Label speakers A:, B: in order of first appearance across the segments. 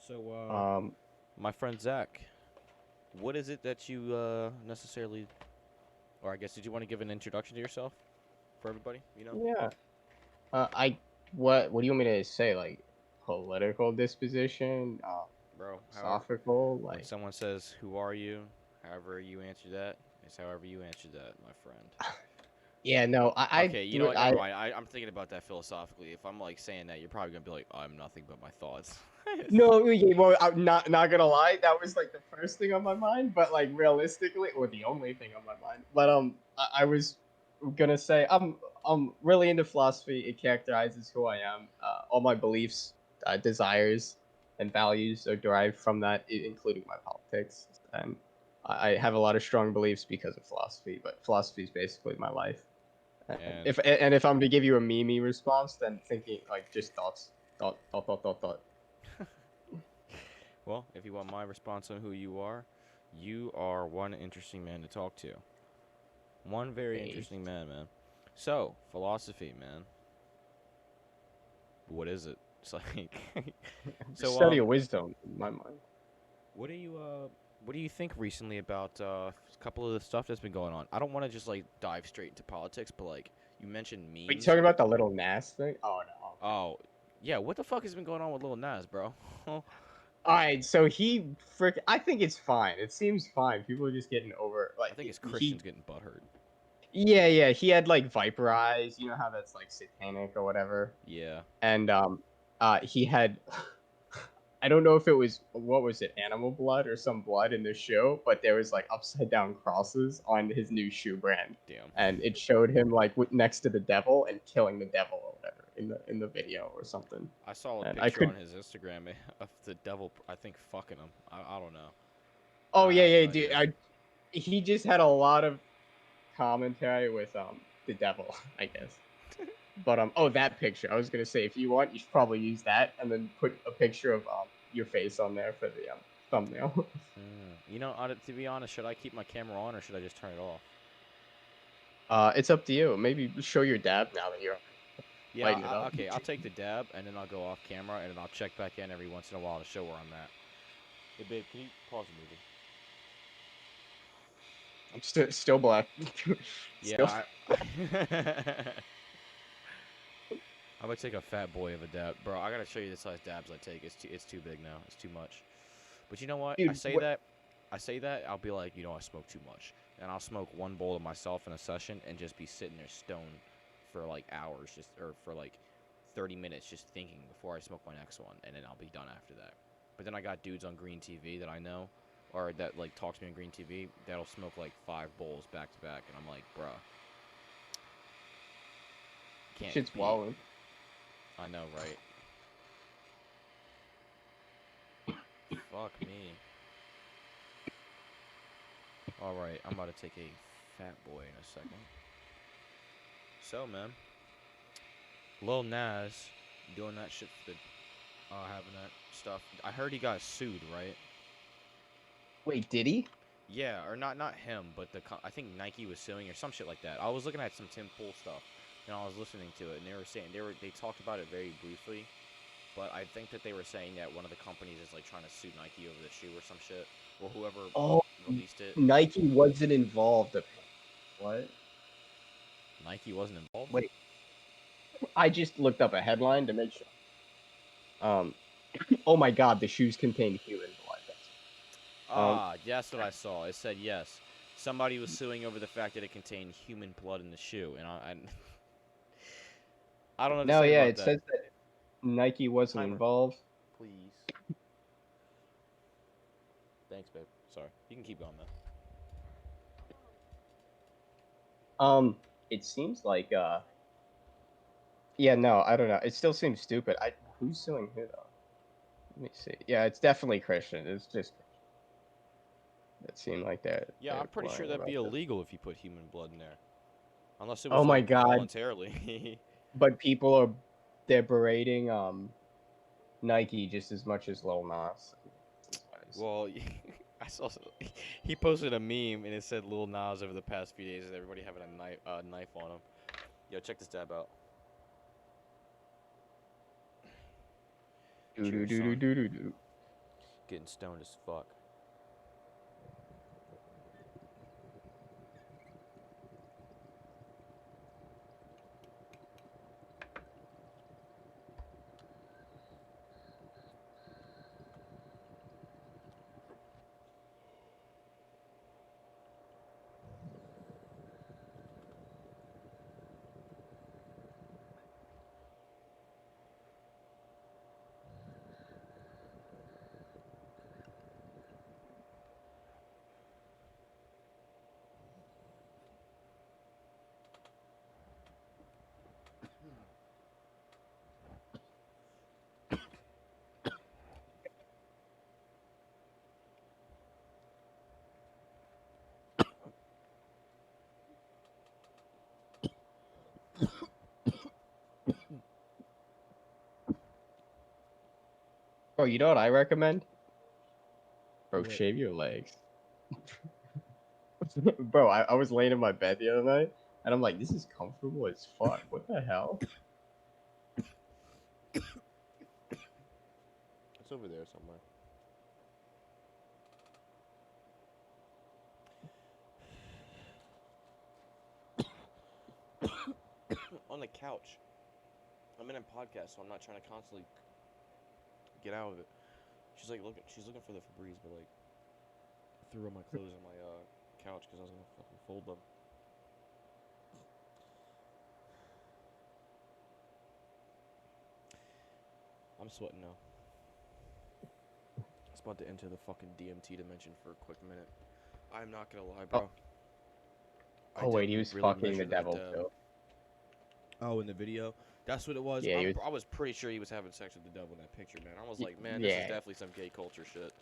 A: So,
B: Um,
A: my friend Zach, what is it that you necessarily, or I guess, did you want to give an introduction to yourself for everybody?
B: yeah. I what do you want me to say? Like political disposition,
A: Bro. However,
B: philosophical,
A: when
B: like
A: someone says, "Who are you?" However you answer that is however you answer that, my friend.
B: yeah, no,
A: Okay, you know what? Never mind. I'm thinking about that philosophically. If I'm like saying that, you're probably gonna be like, "I'm nothing but my thoughts."
B: no, yeah, well, I'm not gonna lie, that was like the first thing on my mind, but like realistically, or the only thing on my mind. But I was gonna say I'm really into philosophy. It characterizes who I am. All my beliefs, desires, and values are derived from that, including my politics. And I have a lot of strong beliefs because of philosophy. But philosophy is basically my life. And
A: And
B: if I'm to give you a meme response, then thinking like just thoughts, thought.
A: well, if you want my response on who you are one interesting man to talk to. One very
B: Hey,
A: interesting man, man. So, philosophy, man. What is it? It's like, so
B: study of wisdom in my mind.
A: what do you what do you think recently about a couple of the stuff that's been going on? I don't want to just like dive straight into politics, but like you mentioned
B: Are you
A: memes.
B: talking about the little Nas thing? Oh no. Okay.
A: Oh, yeah. What the fuck has been going on with Lil Nas, bro?
B: All right. So he frick. I think it's fine. It seems fine. People are just getting over
A: I
B: like
A: think it's Christians
B: he.
A: getting butthurt.
B: Yeah. He had like viper eyes. You know how that's like satanic or whatever.
A: Yeah.
B: And he had. I don't know if it was what was it, animal blood or some blood in the show, but there was like upside down crosses on his new shoe brand,
A: Damn.
B: and it showed him like next to the devil and killing the devil or whatever in the video or something.
A: I saw a
B: And I
A: picture on
B: could,
A: his Instagram of the devil. I think fucking him. I don't know.
B: oh
A: I have no
B: dude,
A: idea.
B: he just had a lot of commentary with the devil, I guess. But oh, that picture. I was gonna say if you want, you should probably use that and then put a picture of your face on there for the thumbnail.
A: To be honest, should I keep my camera on or should I just turn it off?
B: It's up to you. Maybe show your dab now that you're
A: Yeah,
B: lighting it up.
A: okay, I'll take the dab and then I'll go off camera and then I'll check back in every once in a while to show where I'm at. Hey, babe, can you pause the movie?
B: I'm still black. Still.
A: Yeah, I'm gonna take a fat boy of a dab, bro. I gotta show you the size dabs I take. It's too big now. It's too much. But you know what?
B: Dude, what?
A: I say that. I'll be like, I smoke too much, and I'll smoke one bowl of myself in a session and just be sitting there stoned for like hours, or for like 30 minutes, just thinking before I smoke my next one, and then I'll be done after that. But then I got dudes on Green TV that I know, or that like talk to me on Green TV that'll smoke like 5 bowls back to back, and I'm like, bruh, can't
B: Shit's
A: be.
B: wildin'.
A: I know, right? Fuck me. All right, I'm about to take a fat boy in a second. So, man, Lil Nas doing that shit for the having that stuff. I heard he got sued, right?
B: Wait, did he?
A: Yeah, or not him, but I think Nike was suing or some shit like that. I was looking at some Tim Pool stuff, and I was listening to it, and they were saying they talked about it very briefly, but I think that they were saying that one of the companies is like trying to sue Nike over the shoe or some shit, or whoever
B: Oh,
A: released it.
B: Nike wasn't involved. What?
A: Nike wasn't involved.
B: Wait, I just looked up a headline to make sure. Um, oh my God, the shoes contain human blood.
A: Ah, that's what I saw. It said yes. Somebody was suing over the fact that it contained human blood in the shoe, and I don't know what to
B: No,
A: say
B: yeah,
A: about
B: it
A: that.
B: says that Nike wasn't
A: Timer,
B: involved.
A: please. Thanks, babe. Sorry. You can keep going, man.
B: Um, it seems like yeah, no, I don't know. It still seems stupid. Who's suing who though? Let me see. Yeah, it's definitely Christian. It's just it seemed like
A: Yeah,
B: they're
A: I'm pretty sure
B: lying
A: that'd be
B: about this.
A: illegal if you put human blood in there, unless it
B: Oh
A: was
B: my
A: like
B: God!
A: voluntarily.
B: But people are they're berating Nike just as much as Lil Nas. Is what I see.
A: Well, I saw he posted a meme and it said Lil Nas over the past few days, and everybody having a knife on him. Yo, check this dab out.
B: Do do
A: Cheers,
B: do do
A: son.
B: do do do.
A: Getting stoned as fuck.
B: Bro, you know what I recommend? Bro,
A: What?
B: shave your legs. Bro, I was laying in my bed the other night, and I'm like, this is comfortable as fuck. What the hell?
A: It's over there somewhere. On the couch. I'm in a podcast, so I'm not trying to constantly get out of it. She's looking for the Febreze, but like threw all my clothes on my couch because I was gonna fucking fold them. I'm sweating now. I was about to enter the fucking DMT dimension for a quick minute. I'm not gonna lie, bro.
B: Oh wait, he was fucking the devil too.
A: Oh, in the video? That's what it was?
B: Yeah, he was.
A: I was pretty sure he was having sex with the devil in that picture, man. I was like, man, this is
B: Yeah.
A: definitely some gay culture shit.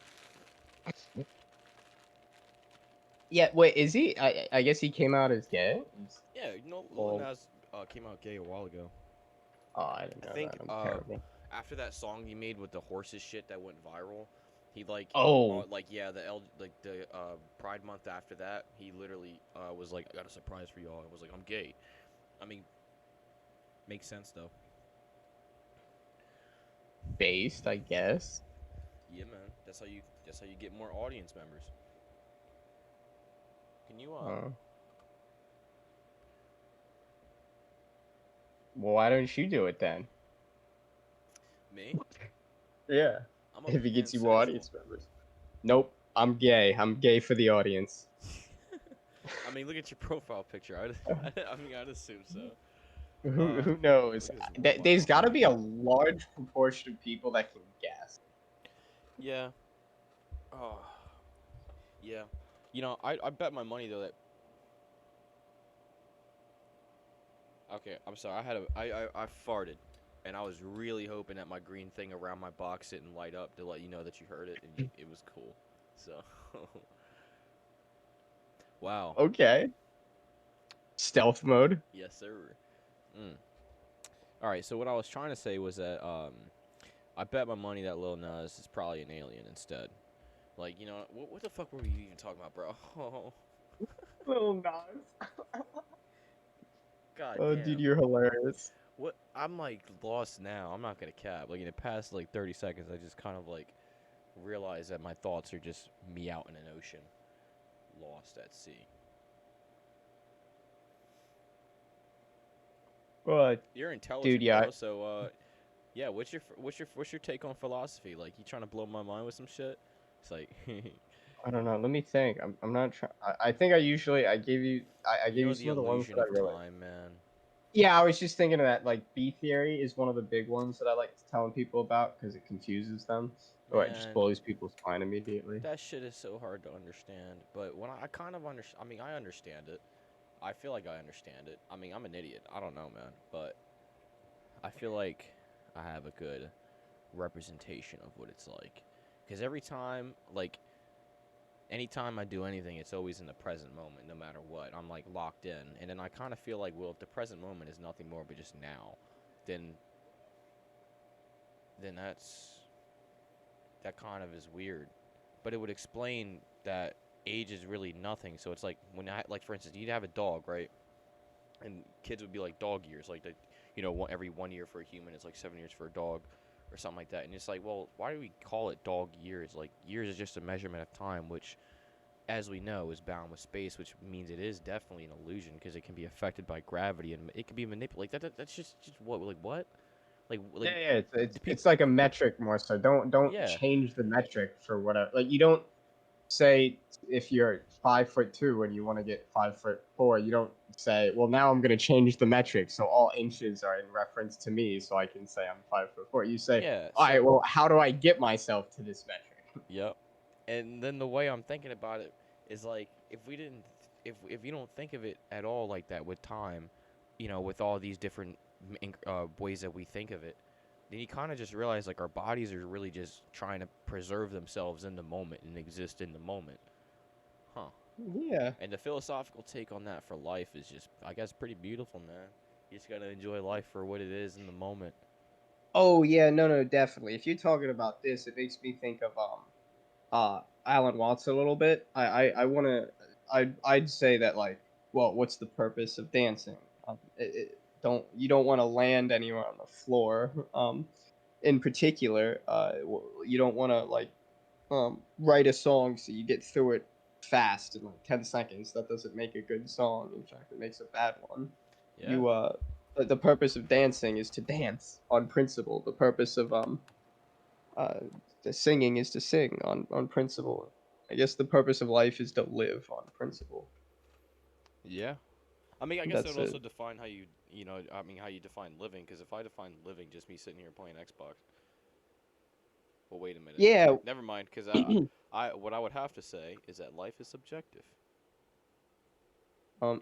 B: Yeah, wait, is he? I guess he came out as gay?
A: Yeah, you know, Lil
B: Well,
A: Nas came out gay a while ago.
B: oh, I didn't
A: I
B: know
A: think
B: that. I'm terrible.
A: after that song he made with the horses shit that went viral, he
B: Oh,
A: the Pride month after that, he literally was like, I got a surprise for y'all. I was like, I'm gay. I mean, makes sense though.
B: based, I guess.
A: Yeah, man. That's how you get more audience members. Can you
B: Uh, well, why don't you do it then?
A: me?
B: Yeah.
A: I'm a
B: If it gets you more
A: pansexual.
B: audience members. Nope, I'm gay. I'm gay for the audience.
A: I mean, look at your profile picture. I mean, I'd assume so.
B: Who knows?
A: Look at his robot
B: There's got to
A: arm.
B: be a large proportion of people that can guess.
A: Yeah. Oh. Yeah. You know, I bet my money though that. Okay, I'm sorry. I farted, and I was really hoping that my green thing around my box didn't light up to let you know that you heard it and it was cool. So. Wow.
B: Okay. Stealth mode.
A: Yes, sir. Mm. All right. So what I was trying to say was that I bet my money that Lil Nas is probably an alien instead. Like, you know, what the fuck were we even talking about, bro? Oh,
B: Little Nas.
A: god
B: Oh, dude,
A: damn.
B: you're hilarious.
A: What? I'm like lost now. I'm not gonna cap. Like in the past like 30 seconds, I just kind of like realized that my thoughts are just me out in an ocean, lost at sea.
B: But,
A: You're
B: dude,
A: intelligent,
B: yeah.
A: bro. So, yeah. What's your take on philosophy? Like, you trying to blow my mind with some shit? It's like,
B: I don't know. Let me think. I'm not trying. I think I gave you I gave you
A: you're the
B: some of the ones
A: illusion
B: that I
A: of
B: really.
A: time, man.
B: Yeah, I was just thinking of that. Like B theory is one of the big ones that I like telling people about because it confuses them or it just
A: Man,
B: blows people's mind immediately.
A: that shit is so hard to understand. But when I kind of understand, I mean, I understand it. I feel like I understand it. I mean, I'm an idiot. I don't know, man. But I feel like I have a good representation of what it's like. Because every time, like, anytime I do anything, it's always in the present moment, no matter what. I'm, like, locked in. And then I kind of feel like, well, if the present moment is nothing more but just now, then that kind of is weird. But it would explain that age is really nothing. So it's like, like, for instance, you'd have a dog, right? And kids would be like dog years, like, every 1 year for a human is like 7 years for a dog. or something like that. And it's like, well, why do we call it dog years? Like years is just a measurement of time, which, as we know, is bound with space, which means it is definitely an illusion because it can be affected by gravity and it can be manipulated. That's just what like what like
B: Yeah, yeah,
A: the
B: it's
A: people.
B: like a metric more so. Don't
A: Yeah,
B: change the metric for whatever. Like you don't say if you're 5'2" and you want to get 5'4", you don't say, well, now I'm going to change the metric so all inches are in reference to me, so I can say I'm 5'4". You say,
A: yeah.
B: all right,
A: So
B: well, how do I get myself to this metric?
A: yep. And then the way I'm thinking about it is like if we didn't if you don't think of it at all like that with time, with all these different ways that we think of it, then you kind of just realize like our bodies are really just trying to preserve themselves in the moment and exist in the moment. Huh.
B: Yeah.
A: And the philosophical take on that for life is just, I guess, pretty beautiful, man. You just gotta enjoy life for what it is in the moment.
B: Oh yeah, no, no, definitely. If you're talking about this, it makes me think of Alan Watts a little bit. I want to I'd say that, like, well, what's the purpose of dancing? Don't you don't want to land anywhere on the floor. In particular, you don't want to, like, write a song so you get through it fast in like 10 seconds. That doesn't make a good song. In fact, it makes a bad one.
A: Yeah.
B: You the purpose of dancing is to dance on principle. The purpose of uh, the singing is to sing on principle. I guess the purpose of life is to live on principle.
A: Yeah. I mean, I guess that
B: That's
A: would also
B: it.
A: define how I mean, how you define living. Because if I define living just me sitting here playing Xbox, well, wait a minute.
B: Yeah.
A: Never mind. Because what I would have to say is that life is subjective.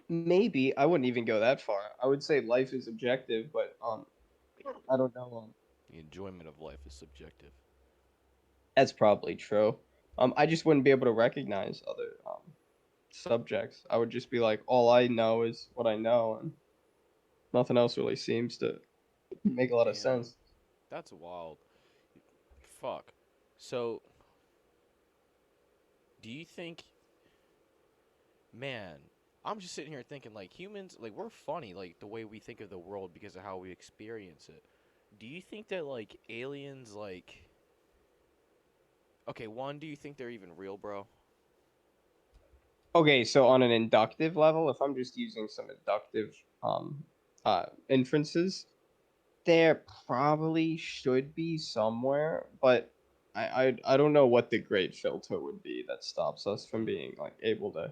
B: Maybe I wouldn't even go that far. I would say life is objective, but I don't know.
A: The enjoyment of life is subjective.
B: That's probably true. I just wouldn't be able to recognize other subjects. I would just be like, all I know is what I know, and nothing else really seems to make a lot of
A: Damn,
B: sense.
A: that's wild. Fuck. So, do you think, man? I'm just sitting here thinking like humans, like we're funny, like the way we think of the world because of how we experience it. Do you think that like aliens, like, okay, one, do you think they're even real, bro?
B: Okay, so on an inductive level, if I'm just using some inductive inferences, there probably should be somewhere, but I don't know what the great filter would be that stops us from
A: Hmm.
B: being, like, able to,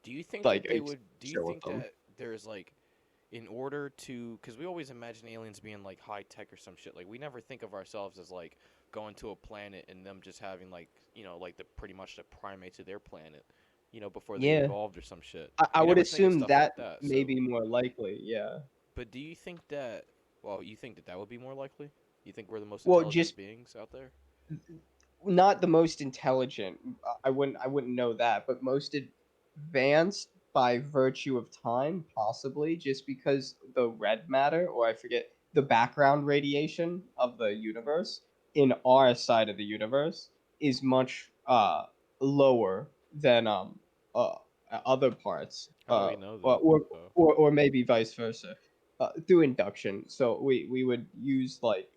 A: Do you think
B: like,
A: that they would? Do you
B: chill with
A: think
B: them.
A: that there's like, in order to, because we always imagine aliens being like high tech or some shit. Like we never think of ourselves as like going to a planet and them just having like like the pretty much the primates of their planet, before they
B: Yeah,
A: evolved or some shit.
B: I
A: We
B: would
A: never think of
B: assume
A: stuff like
B: that
A: that.
B: may
A: So,
B: be more likely. Yeah.
A: but do you think that? Well, you think that that would be more likely? You think we're the most
B: Well,
A: intelligent
B: just
A: beings out there?
B: not the most intelligent. I wouldn't know that, but most advanced by virtue of time, possibly, just because the red matter, or I forget, the background radiation of the universe in our side of the universe is much lower than uh other parts,
A: How do we know
B: or
A: that,
B: or,
A: though?
B: or maybe vice versa, through induction. So we would use, like,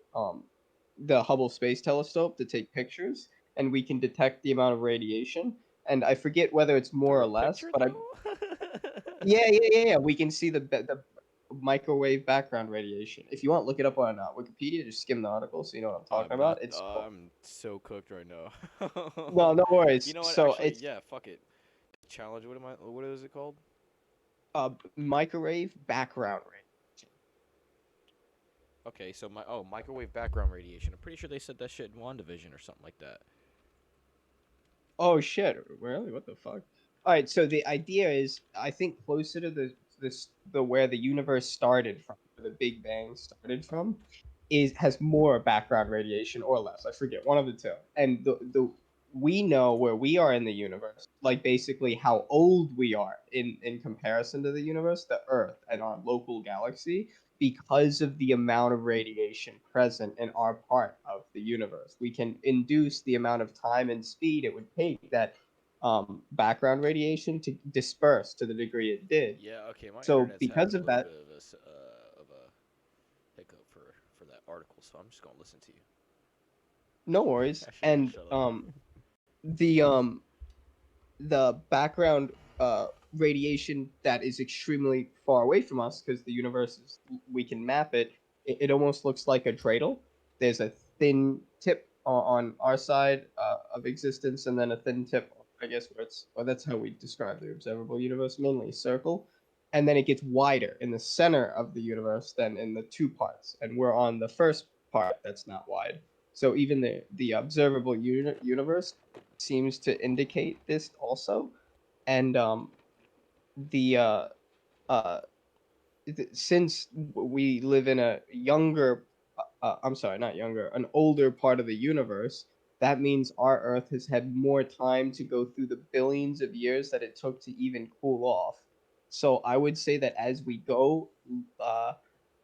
B: the Hubble Space Telescope to take pictures, and we can detect the amount of radiation. And I forget whether it's more
A: Through
B: or
A: a
B: less,
A: picture,
B: but
A: though?
B: yeah, yeah, yeah, yeah. We can see the microwave background radiation. If you want, look it up on Wikipedia. Just skim the article so you know what I'm talking
A: I'm not.
B: about. It's
A: I'm so cooked right now.
B: no, no
A: You
B: worries.
A: know what?
B: So
A: Actually,
B: it's
A: yeah. Fuck it. Challenge. What am I? What is it called?
B: microwave background radiation.
A: Okay, so microwave background radiation. I'm pretty sure they said that shit in WandaVision or something like that.
B: Oh shit! Really? What the fuck? All right. So the idea is, I think, closer to the where the universe started from, where the Big Bang started from, is has more background radiation or less. I forget, one of the two. And the we know where we are in the universe, like basically how old we are in comparison to the universe, the Earth, and our local galaxy, because of the amount of radiation present in our part of the universe. We can induce the amount of time and speed it would take that background radiation to disperse to the degree it did.
A: Yeah. Okay. My
B: So
A: internet's having
B: because
A: a
B: of
A: little
B: that,
A: bit of a hiccup for that article, so I'm just gonna listen to you.
B: no worries.
A: I should have
B: And
A: shut up.
B: the um the background radiation that is extremely far away from us because the universe is we can map it, it almost looks like a dreidel. There's a thin tip on our side of existence, and then a thin tip, I guess, where it's, well, that's how we describe the observable universe, mainly a circle, and then it gets wider in the center of the universe than in the two parts, and we're on the first part that's not wide. So even the observable universe seems to indicate this also. And the uh, since we live in a younger, I'm sorry, not younger, an older part of the universe, that means our Earth has had more time to go through the billions of years that it took to even cool off. So I would say that as we go uh,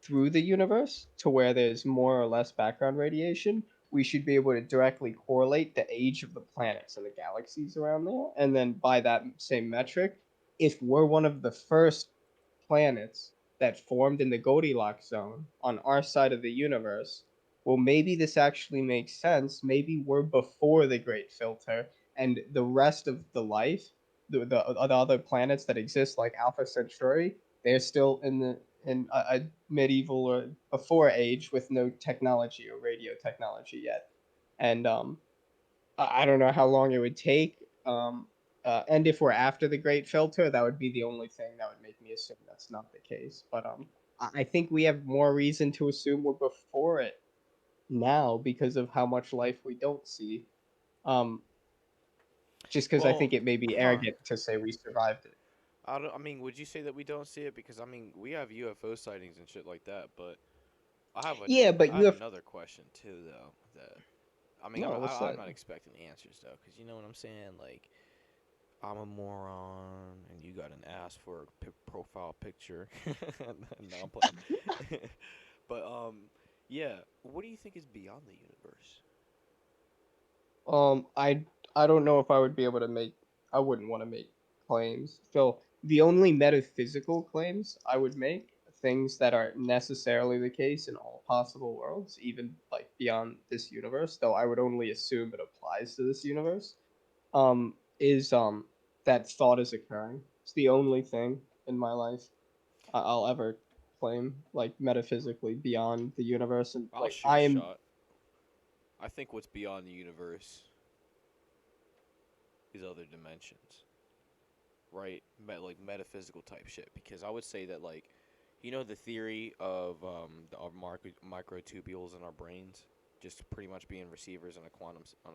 B: through the universe to where there's more or less background radiation, we should be able to directly correlate the age of the planets and the galaxies around there. And then by that same metric, if we're one of the first planets that formed in the Goldilocks zone on our side of the universe, well, maybe this actually makes sense. Maybe we're before the Great Filter, and the rest of the life, the other planets that exist, like Alpha Centauri, they're still in a medieval or before age with no technology or radio technology yet. And I don't know how long it would take. And if we're after the Great Filter, that would be the only thing that would make me assume that's not the case. But I think we have more reason to assume we're before it now because of how much life we don't see. Um, just because I
A: Well,
B: think it may be
A: huh?
B: arrogant to say we survived it.
A: I don't. I mean, would you say that we don't see it? Because I mean, we have UFO sightings and shit like that. But
B: Yeah, but
A: I
B: you
A: have
B: have
A: another question too, though. That I mean,
B: no. What's
A: I'm
B: that?
A: not expecting answers though, because you know what I'm saying. Like, I'm a moron, and you got an ass for a profile picture. No, I'm playing. But yeah. What do you think is beyond the universe?
B: I don't know if I would be able to make. I wouldn't want to make claims. So the only metaphysical claims I would make, things that are necessarily the case in all possible worlds, even like beyond this universe, though I would only assume it applies to this universe. Is that thought is occurring. It's the only thing in my life I'll ever claim, like metaphysically beyond the universe, and
A: I'll
B: like
A: shoot
B: I
A: a
B: am.
A: shot. I think what's beyond the universe is other dimensions, right? Like metaphysical type shit. Because I would say that, like, you know, the theory of of microtubules in our brains just pretty much being receivers on a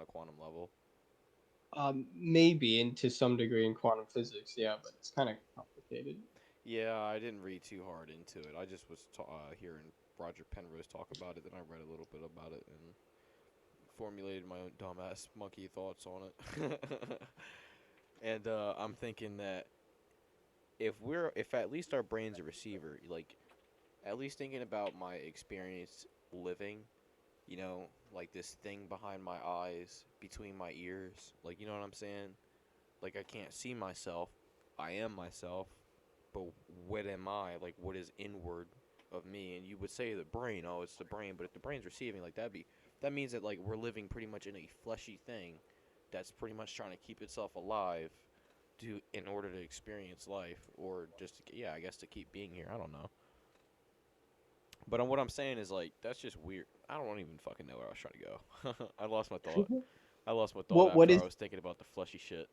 A: quantum level.
B: Maybe, and to some degree in quantum physics, yeah, but it's kind of complicated.
A: Yeah, I didn't read too hard into it. I just was hearing Roger Penrose talk about it, then I read a little bit about it and formulated my own dumbass monkey thoughts on it. And I'm thinking that if at least our brain's a receiver, like at least thinking about my experience living, you know, like this thing behind my eyes, between my ears, like you know what I'm saying? Like I can't see myself, I am myself, but what am I? Like what is inward of me? And you would say the brain, oh, it's the brain, but if the brain's receiving, like that means that like we're living pretty much in a fleshy thing that's pretty much trying to keep itself alive to in order to experience life or just to, yeah, I guess to keep being here. I don't know. But what I'm saying is like that's just weird. I don't even fucking know where I was trying to go. I lost my thought. I lost my thought
B: What
A: after
B: is
A: I was thinking about the fleshy shit.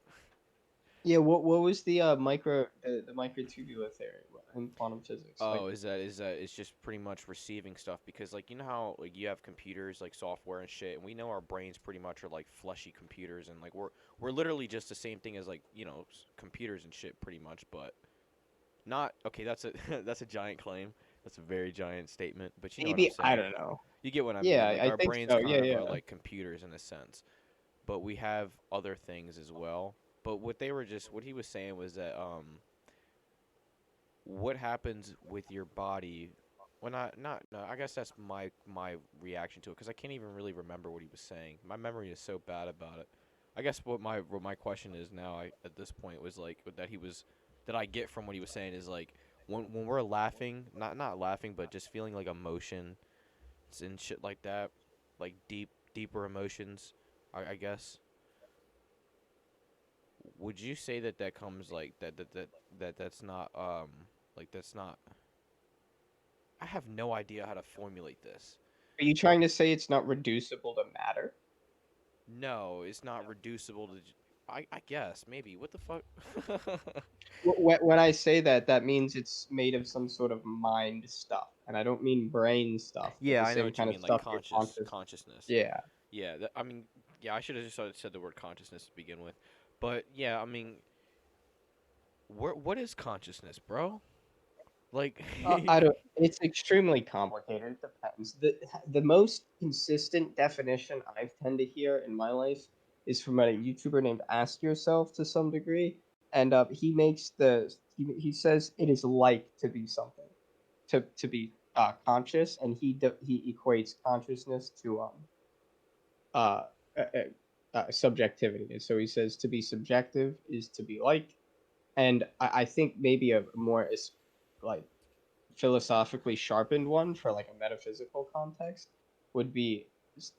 B: yeah? What was the microtubular theory in quantum physics? Like,
A: Oh, is that it's just pretty much receiving stuff because like you know how like you have computers like software and shit and we know our brains pretty much are like fleshy computers and like we're literally just the same thing as like, you know, computers and shit pretty much, but not okay, that's a that's a giant claim. That's a very giant statement, but you know what I'm
B: maybe I
A: saying.
B: don't know.
A: You get what I
B: Yeah,
A: mean. Like
B: I
A: our
B: think
A: brains
B: so. Yeah,
A: kind of
B: yeah.
A: are like computers in a sense, but we have other things as well. But what he was saying was that what happens with your body well not no, I guess that's my reaction to it because I can't even really remember what he was saying. My memory is so bad about it. I guess what my question is now at this point was like that I get from what he was saying is like when we're laughing, not laughing but just feeling like emotion and shit like that, like deeper emotions, I guess. Would you say that that comes like that's not like that's not? I have no idea how to formulate this.
B: Are you trying to say it's not reducible to matter?
A: No, it's not reducible to. I guess maybe. What the fuck?
B: When I say that, that means it's made of some sort of mind stuff, and I don't mean brain stuff, but
A: Yeah,
B: the
A: I know
B: same
A: what you
B: kind of
A: mean. Like
B: stuff your conscious.
A: consciousness.
B: Yeah.
A: Yeah, I mean, yeah, I should have just said the word consciousness to begin with. But yeah, I mean, what is consciousness, bro? Like,
B: I don't. It's extremely complicated. It depends. The most consistent definition I've tend to hear in my life is from a YouTuber named Ask Yourself to some degree, and he makes he says it is like to be something, to be conscious, and he equates consciousness to uh, uh, subjectivity. And so he says to be subjective is to be like, and I think maybe a more is like philosophically sharpened one for like a metaphysical context would be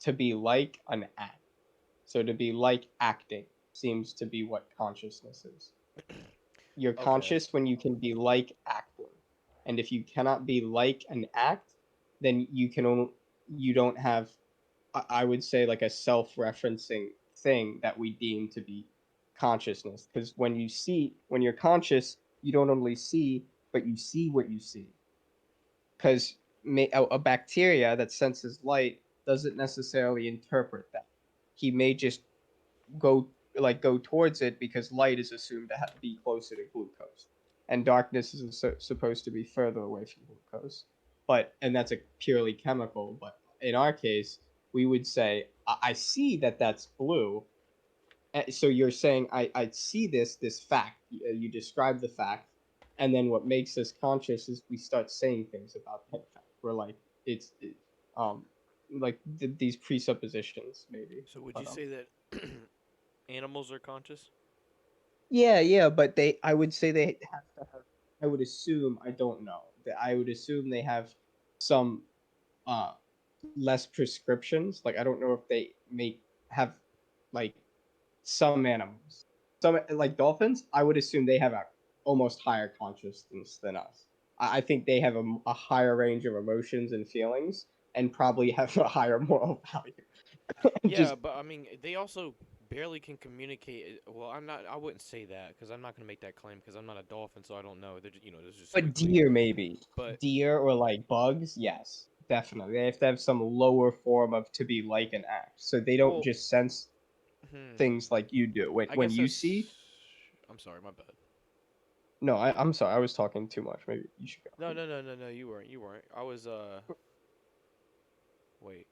B: to be like an act. So to be like acting seems to be what consciousness is. You're
A: okay,
B: conscious when you can be like acting. And if you cannot be like an act, then you don't have I would say like a self-referencing thing that we deem to be consciousness. Because when you're conscious, you don't only see, but you see what you see because a bacteria that senses light doesn't necessarily interpret that. He may just go go towards it because light is assumed to be closer to glucose, and darkness is supposed to be further away from glucose. But and that's a purely chemical. But in our case, we would say, I see that that's blue, so you're saying I see this fact. You describe the fact, and then what makes us conscious is we start saying things about that fact. We're like um like these presuppositions maybe,
A: so would you
B: but
A: say that animals are conscious?
B: yeah, but I would say they have to have. I would assume I don't know. I would assume they have some uh less prescriptions. Like I don't know if they make have like some animals. Some like dolphins, I would assume they have a almost higher consciousness than us. I think they have a higher range of emotions and feelings, and probably have a higher moral value.
A: Yeah,
B: Just
A: but I mean, they also barely can communicate. Well, I'm not. I wouldn't say that because I'm not gonna make that claim because I'm not a dolphin, so I don't know. They're just
B: but
A: strictly.
B: deer maybe
A: But
B: deer or like bugs, yes, definitely. They have to have some lower form of to be like an act, so they don't
A: well,
B: just sense things like you do.
A: I
B: When
A: guess
B: you see,
A: that's. I'm sorry, my bad.
B: no, I'm sorry, I was talking too much. Maybe you should
A: No,
B: go.
A: no, no, no, no. You weren't. You weren't. I was. Wait.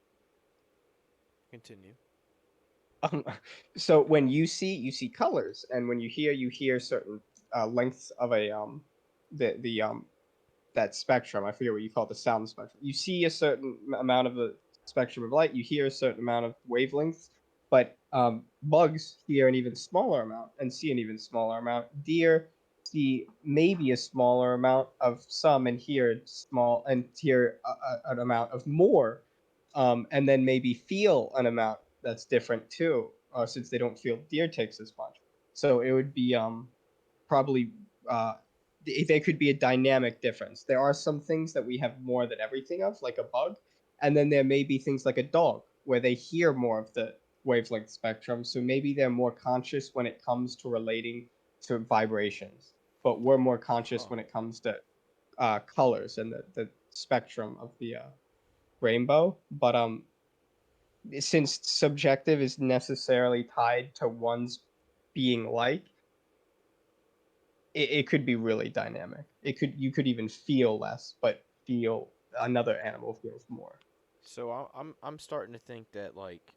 A: Continue.
B: Um, so when you see colors, and when you hear certain lengths of a the that spectrum. I forget what you call it, the sound spectrum. You see a certain amount of the spectrum of light. You hear a certain amount of wavelengths. But bugs hear an even smaller amount and see an even smaller amount. Deer see maybe a smaller amount of some and hear small and hear an amount of more, and then maybe feel an amount that's different too, since they don't feel deer ticks as much. So it would be probably uh, there could be a dynamic difference. There are some things that we have more than everything of, like a bug, and then there may be things like a dog where they hear more of the wavelength spectrum. So maybe they're more conscious when it comes to relating to vibrations, but we're more conscious
A: Huh.
B: when it comes to colors and the spectrum of the rainbow. But since subjective is necessarily tied to one's being like, it could be really dynamic. It could you could even feel less, but feel another animal feels more.
A: So I'm starting to think that like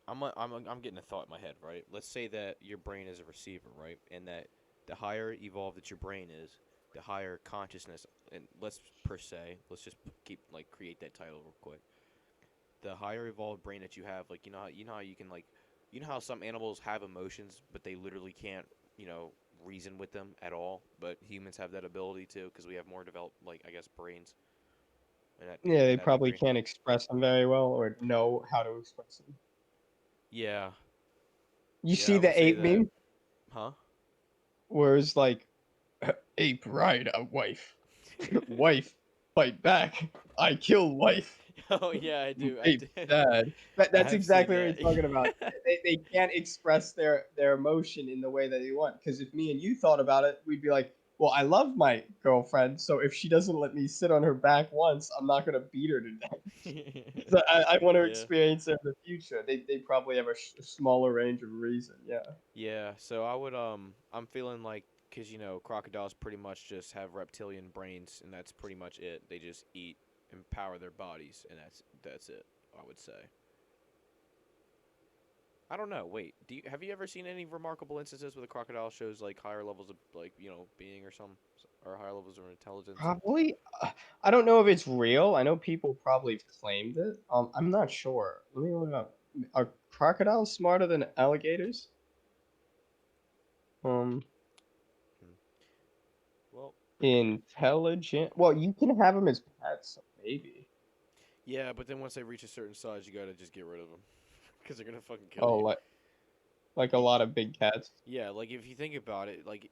A: I'm getting a thought in my head, right? Let's say that your brain is a receiver, right? And that the higher evolved that your brain is, the higher consciousness. And let's just keep like create that title real quick. The higher evolved brain that you have, like you know how you can like, you know how some animals have emotions, but they literally can't, you know, reason with them at all. But humans have that ability to because we have more developed, like I guess, brains
B: Yeah,
A: in
B: they
A: that
B: probably
A: degree.
B: can't express them very well or know how to express them.
A: Yeah,
B: You
A: yeah,
B: see
A: I would
B: the
A: say
B: ape
A: that.
B: meme
A: Huh?
B: where it's like, ape ride a wife, wife fight back, I kill wife.
A: Oh yeah, I do. I
B: Ape
A: do.
B: sad.
A: I
B: That's
A: have seen
B: exactly what
A: that.
B: you're talking about. They can't express their emotion in the way that they want. Because if me and you thought about it, we'd be like, well, I love my girlfriend, so if she doesn't let me sit on her back once, I'm not gonna beat her to death. So I want to
A: Yeah.
B: experience it in the future. They probably have a smaller range of reason. Yeah.
A: Yeah, so I would I'm feeling like cuz crocodiles pretty much just have reptilian brains and that's pretty much it. They just eat and power their bodies and that's it, I would say. I don't know. Wait, have you ever seen any remarkable instances where the crocodile shows like higher levels of like, being or some or higher levels of intelligence and
B: Probably. I don't know if it's real. I know people probably claimed it. I'm not sure. Let me look it up. Are crocodiles smarter than alligators? Um,
A: hmm. Well,
B: intelligent. Well, you can have them as pets, so maybe.
A: yeah, but then once they reach a certain size, you got to just get rid of them cuz they're going to fucking kill
B: Oh,
A: you.
B: like a
A: Y-
B: lot of big cats.
A: Yeah, like if you think about it, like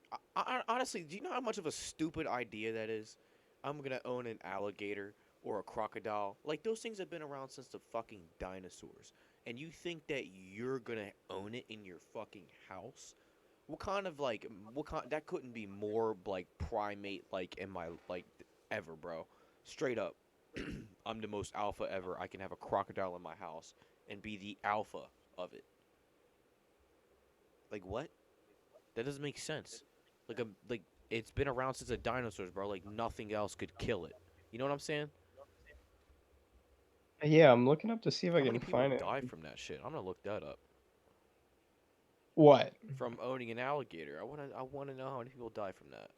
A: honestly, do you know how much of a stupid idea that is? I'm gonna own an alligator or a crocodile. Like those things have been around since the fucking dinosaurs, and you think that you're gonna own it in your fucking house? What kind that couldn't be more like primate like in my like ever, bro. Straight up, I'm the most alpha ever. I can have a crocodile in my house and be the alpha of it. Like what? That doesn't make sense. Like it's been around since the dinosaurs, bro. Like nothing else could kill it. You know what I'm saying?
B: Yeah, I'm looking up to see if I
A: How many
B: can
A: people
B: find it.
A: die from that shit? I'm gonna look that up.
B: What?
A: From owning an alligator, I wanna know how many people die from that.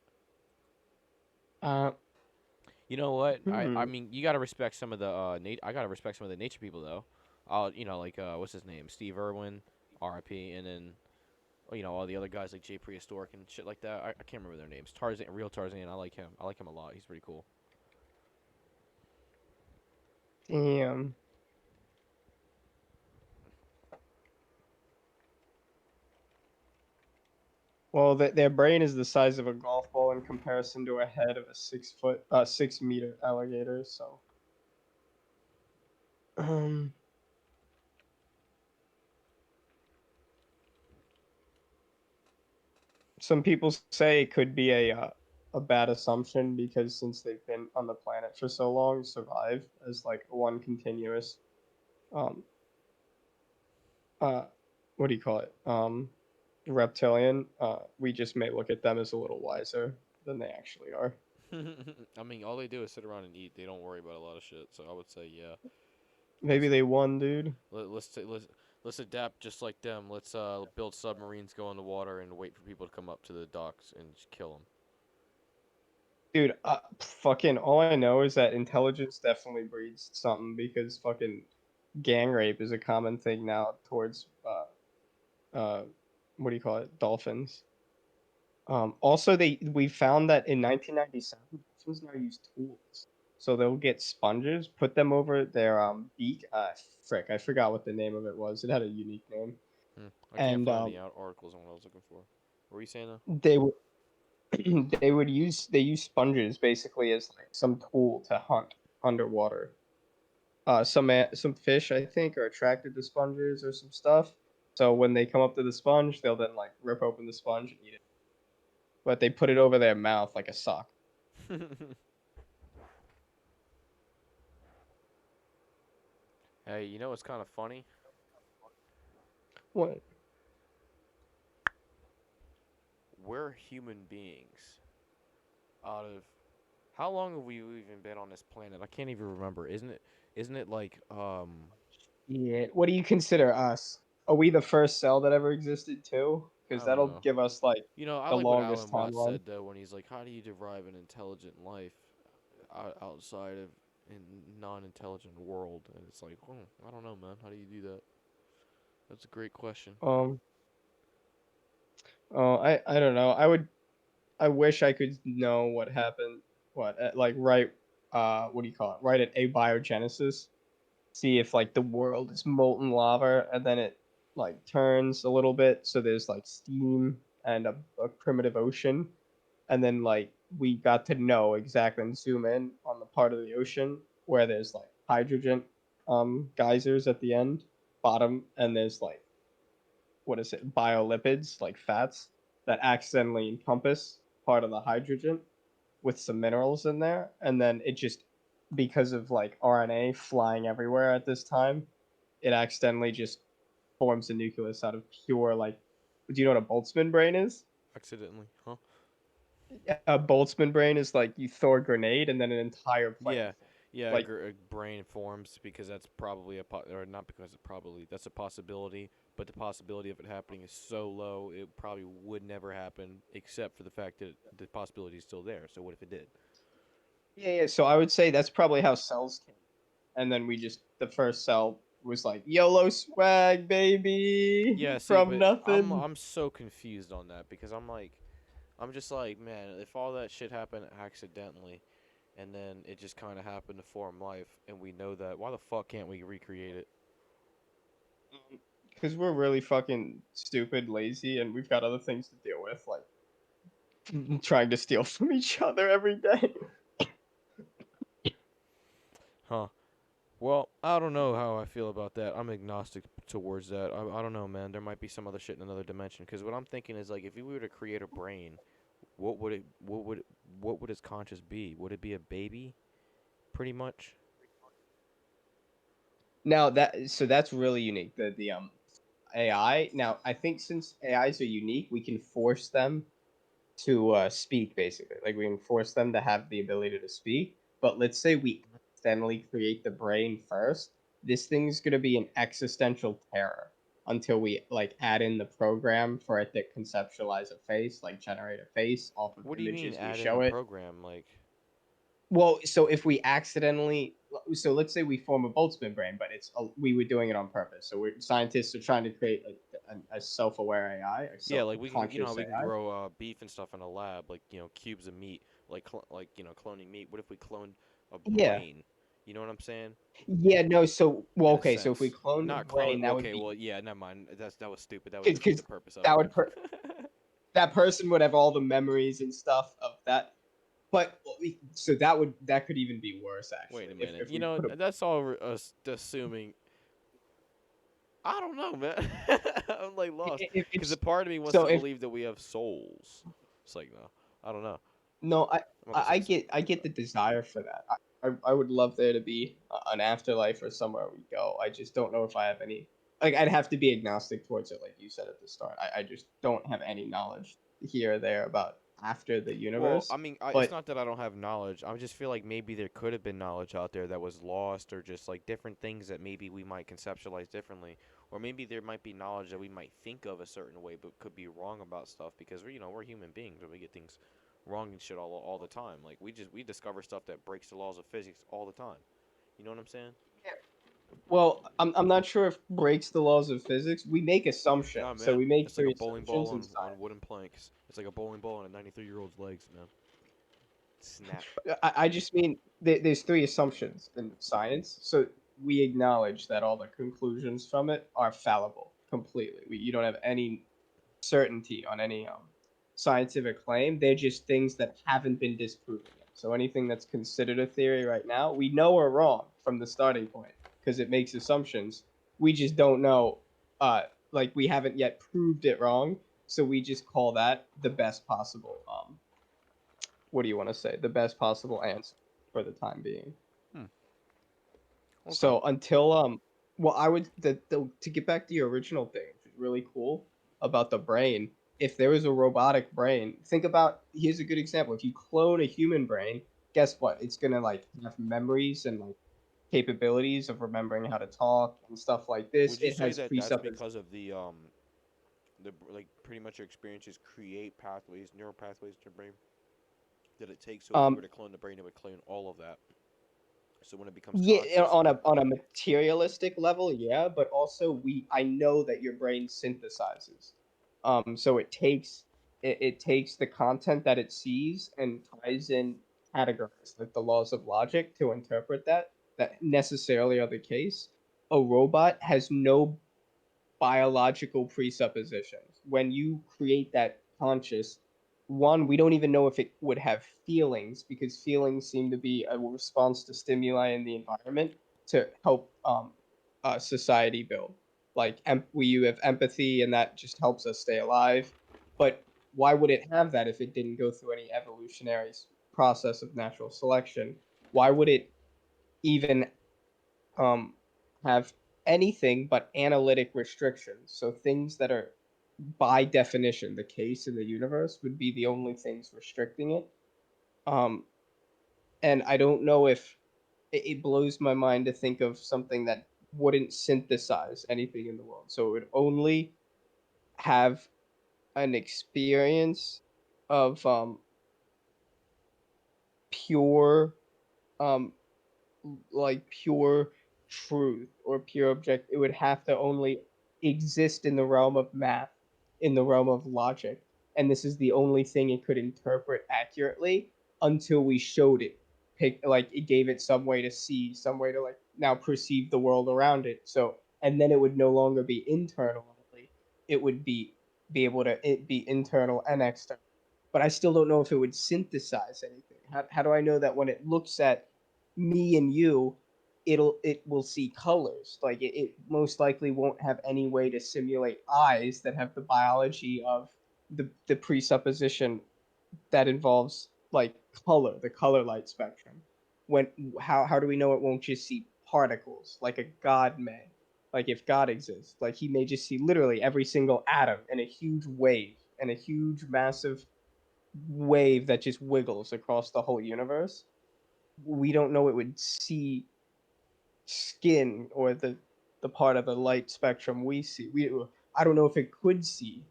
B: Uh,
A: You know what? I
B: hmm.
A: mean, you gotta respect some of the I gotta respect some of the nature people though. Like what's his name? Steve Irwin, R.I.P. And then all the other guys like Jay Prehistoric and shit like that. I can't remember their names. Tarzan, real Tarzan. I like him. I like him a lot. He's pretty cool.
B: Damn. Well, their brain is the size of a golf ball in comparison to a head of a 6 foot, 6 meter alligator. So, um, some people say it could be a bad assumption because since they've been on the planet for so long, survive as like one continuous, um, uh, what do you call it? Reptilian. We just may look at them as a little wiser than they actually are.
A: I mean, all they do is sit around and eat. They don't worry about a lot of shit. So I would say, yeah.
B: Maybe
A: Let's
B: they won, dude.
A: let's adapt just like them. Let's build submarines, go in the water, and wait for people to come up to the docks and just kill them.
B: Dude, fucking all I know is that intelligence definitely breeds something because fucking gang rape is a common thing now towards uh what do you call it? Dolphins. Also we found that in 1997 dolphins now use tools. So they'll get sponges, put them over their beak. Frick, I forgot what the name of it was. It had a unique name.
A: I can't
B: And
A: find any articles on what I was looking for. What were you saying though?
B: they would they use sponges basically as like some tool to hunt underwater. Some fish I think are attracted to sponges or some stuff. So when they come up to the sponge, they'll then like rip open the sponge and eat it. But they put it over their mouth like a sock.
A: Hey, you know what's kind of funny?
B: What?
A: We're human beings. Out of how long have we even been on this planet? I can't even remember. Isn't it like
B: Yeah. What do you consider us? Are we the first cell that ever existed too?
A: I
B: Because
A: don't
B: that'll
A: know.
B: give us like
A: I
B: the
A: like what
B: longest
A: Alan Watts
B: timeline.
A: said though when he's like, "How do you derive an intelligent life outside of a non-intelligent world?" And it's like, I don't know, man. How do you do that? That's a great question.
B: Um. Oh, I don't know. I wish I could know what happened. What like right? what do you call it? Right at abiogenesis. See if like the world is molten lava, and then it like turns a little bit, so there's like steam and a primitive ocean, and then like we got to know exactly and zoom in on the part of the ocean where there's like hydrogen geysers at the end bottom, and there's like what is it, biolipids like fats that accidentally encompass part of the hydrogen with some minerals in there, and then it just, because of like RNA flying everywhere at this time, it accidentally just forms a nucleus out of pure like. Do you know what a Boltzmann brain is?
A: Accidentally, huh?
B: A Boltzmann brain is like you throw a grenade and then an entire plane
A: Yeah,
B: forms.
A: yeah.
B: Like
A: A brain forms because that's probably or not because it probably that's a possibility. But the possibility of it happening is so low, it probably would never happen, except for the fact that the possibility is still there. So what if it did?
B: yeah. So I would say that's probably how cells came. And then we just the first cell was like YOLO swag baby
A: Yeah. See,
B: from
A: but
B: nothing.
A: I'm so confused on that because I'm just like, man, if all that shit happened accidentally, and then it just kind of happened to form life, and we know that, why the fuck can't we recreate it?
B: Because we're really fucking stupid, lazy, and we've got other things to deal with, like trying to steal from each other every day.
A: Huh. Well, I don't know how I feel about that. I'm agnostic towards that. I don't know, man. There might be some other shit in another dimension. Because what I'm thinking is like, if we were to create a brain, what would its conscious be? Would it be a baby, pretty much?
B: Now that's really unique. The AI. Now I think since AIs are unique, we can force them to speak basically. Like we can force them to have the ability to speak. But let's say we accidentally create the brain first. This thing's gonna be an existential terror until we like add in the program for it to conceptualize a face, like generate a face off of
A: What do you mean
B: images we
A: add in a
B: show it.
A: program? Like,
B: Well, so if we accidentally, so let's say we form a Boltzmann brain, but we were doing it on purpose. So we're scientists are trying to create like a self-aware AI, a
A: yeah, like we can, how
B: self-conscious
A: we can
B: AI.
A: grow beef and stuff in a lab, like cubes of meat, like cloning meat. What if we cloned a
B: Yeah,
A: brain? You know what I'm saying?
B: yeah, no. So well,
A: In a
B: okay. So if we
A: sense,
B: clone the
A: not clone.
B: brain, that would
A: Okay,
B: be
A: well, yeah, never mind. That was stupid. That would defeat the
B: because
A: purpose of
B: that
A: it.
B: would that person would have all the memories and stuff of that. But so that could even be worse
A: Wait
B: actually.
A: a
B: If
A: minute.
B: if we put a
A: That's all us assuming. I don't know, man. I'm like lost
B: if
A: because a
B: it's
A: part of me wants
B: so
A: to
B: if
A: believe that we have souls. It's like no, I don't know.
B: no,
A: I'm not gonna say something
B: I
A: like
B: get the
A: that.
B: desire for that. I would love there to be an afterlife or somewhere we go. I just don't know if I have any. Like I'd have to be agnostic towards it, like you said at the start. I just don't have any knowledge here or there about after the
A: Well, I
B: universe.
A: mean, it's
B: But
A: not that I don't have knowledge. I just feel like maybe there could have been knowledge out there that was lost, or just like different things that maybe we might conceptualize differently, or maybe there might be knowledge that we might think of a certain way, but could be wrong about stuff because we're human beings and we get things wrong and shit all the time. Like we discover stuff that breaks the laws of physics all the time. You know what I'm saying?
B: well, I'm not sure if breaks the laws of physics. We make assumptions,
A: Nah,
B: so
A: man,
B: we make
A: it's like a
B: three
A: bowling ball
B: assumptions in
A: on
B: science.
A: wooden planks. It's like a bowling ball on a 93-year-old's legs, man. Snap.
B: I just mean there's three assumptions in science, so we acknowledge that all the conclusions from it are fallible completely. You don't have any certainty on any scientific claim. They're just things that haven't been disproven yet. So anything that's considered a theory right now, we know are wrong from the starting point because it makes assumptions. We just don't know, uh, like we haven't yet proved it wrong. So we just call that the best possible what do you want to say? The best possible answer for the time being.
A: Hmm. Okay.
B: So until well, I would to get back to your original thing, which is really cool about the brain. If there was a robotic brain, think about here's a good example. If you clone a human brain, guess what? It's gonna like have memories and like capabilities of remembering how to talk and stuff like this.
A: Would you
B: It
A: say
B: has
A: that that's
B: presuppositions.
A: because of the like pretty much your experiences create pathways, neural pathways to your brain that it takes? So if you were
B: Um,
A: to clone the brain, it would clone all of that. So when it becomes
B: Yeah,
A: conscious,
B: on a materialistic level, yeah, but also I know that your brain synthesizes. So it takes the content that it sees and ties in. categorize like the laws of logic to interpret that necessarily are the case, a robot has no biological presuppositions. When you create that conscious, one, we don't even know if it would have feelings because feelings seem to be a response to stimuli in the environment to help society build. Like you have empathy, and that just helps us stay alive. But why would it have that if it didn't go through any evolutionary process of natural selection? Why would it even um, have anything but analytic restrictions. So things that are by definition the case in the universe would be the only things restricting it. Um, and I don't know if it blows my mind to think of something that wouldn't synthesize anything in the world. So it would only have an experience of pure um, like pure truth or pure object. It would have to only exist in the realm of math, in the realm of logic. And this is the only thing it could interpret accurately until we showed it. Like it gave it some way to see, some way to like now perceive the world around it. So and then it would no longer be internal only. It would be able to it be internal and external. But I still don't know if it would synthesize anything. How do I know that when it looks at me and you, it will see colors. Like it most likely won't have any way to simulate eyes that have the biology of the presupposition that involves like color, the color light spectrum. When how do we know it won't just see particles like a god may? Like if God exists, like he may just see literally every single atom in a huge wave and a huge massive wave that just wiggles across the whole universe. We don't know it would see skin or the part of the light spectrum we see. I don't know if it could see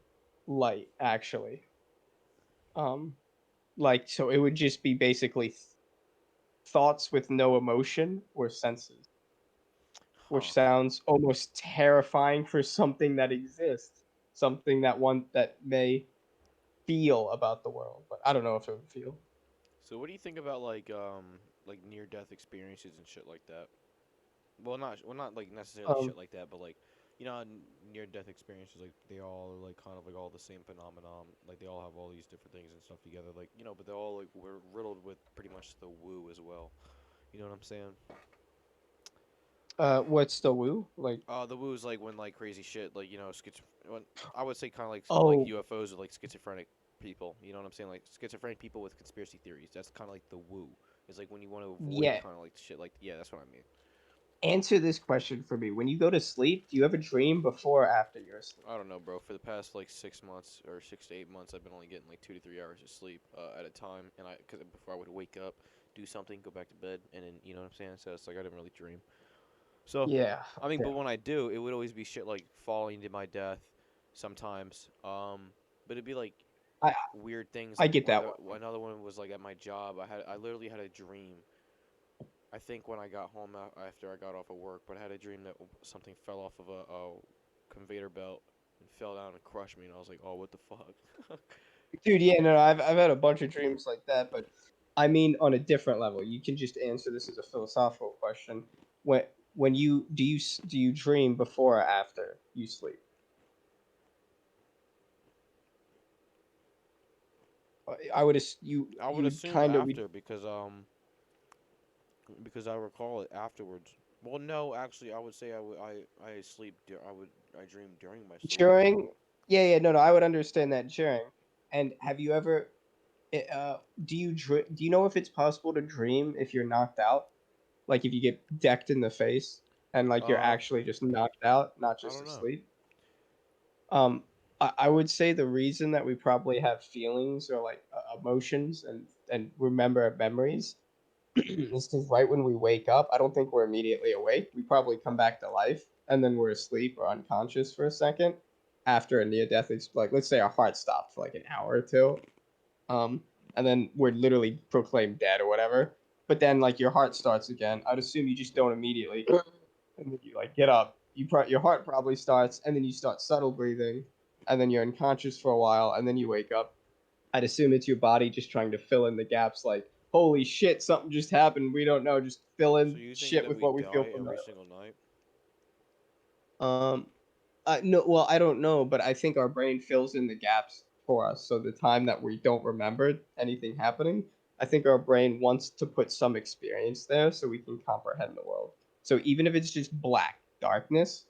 B: light actually. Um, like so, it would just be basically thoughts with no emotion or senses, which
A: Huh.
B: sounds almost terrifying for something that exists, something that one that may feel about the world. But I don't know if it would feel.
A: So what do you think about like near death experiences and shit like that? Well not like necessarily
B: Um,
A: shit like that, but like you know near death experiences like they all are like kind of like all the same phenomenon. Like they all have all these different things and stuff together. Like you know, but they're all like we're riddled with pretty much the woo as well. You know what I'm saying?
B: what's the woo like?
A: The woo is like when like crazy shit like you know when I would say kind of like
B: Oh,
A: UFOs or like schizophrenic people. You know what I'm saying? Like schizophrenic people with conspiracy theories. That's kind of like the woo. It's like when you want to avoid
B: yeah.
A: kind of like shit like yeah, that's what I mean.
B: Answer this question for me. When you go to sleep, do you have a dream before or after you're asleep?
A: I don't know, bro. For the past like 6 months or 6 to 8 months, I've been only getting like 2 to 3 hours of sleep at a time, and cause before I would wake up, do something, go back to bed, and then you know what I'm saying. So it's like I didn't really dream. So,
B: Yeah.
A: I mean,
B: Okay.
A: but when I do, it would always be shit like falling to my death, sometimes. But it'd be like
B: I
A: weird things.
B: I
A: Like
B: get that one.
A: another one was like at my job. I literally had a dream. I think when I got home after I got off of work, but I had a dream that something fell off of a conveyor belt and fell down and crushed me, and I was like, oh, what the fuck?
B: Dude, yeah, no, I've had a bunch of dreams like that, but I mean on a different level. You can just answer this as a philosophical question. When when you do you dream before or after you sleep? I would
A: I
B: you
A: would
B: would
A: assume
B: kind of
A: after because I recall it afterwards. Well, no, actually, I would say I sleep. I dream during my sleep.
B: during. Yeah, yeah, no, no, I would understand that during. And have you ever do you know if it's possible to dream if you're knocked out? Like if you get decked in the face and like you're
A: Uh,
B: actually just knocked out, not
A: I
B: just
A: don't know.
B: asleep. Um, I would say the reason that we probably have feelings or like emotions and remember memories is because right when we wake up, I don't think we're immediately awake. We probably come back to life and then we're asleep or unconscious for a second after a near death. Like let's say our heart stopped for like an hour or two, um, and then we're literally proclaimed dead or whatever. But then like your heart starts again. I'd assume you just don't immediately, and then you like get up. Your heart probably starts, and then you start subtle breathing, and then you're unconscious for a while, and then you wake up. I'd assume it's your body just trying to fill in the gaps, like holy shit, something just happened. We don't know. Just fill
A: So
B: in
A: you think
B: shit
A: that
B: with
A: we
B: what we feel
A: die
B: from
A: every
B: that.
A: single night?
B: Um, no, well, I don't know, but I think our brain fills in the gaps for us. So the time that we don't remember anything happening, I think our brain wants to put some experience there so we can comprehend the world. So even if it's just black darkness,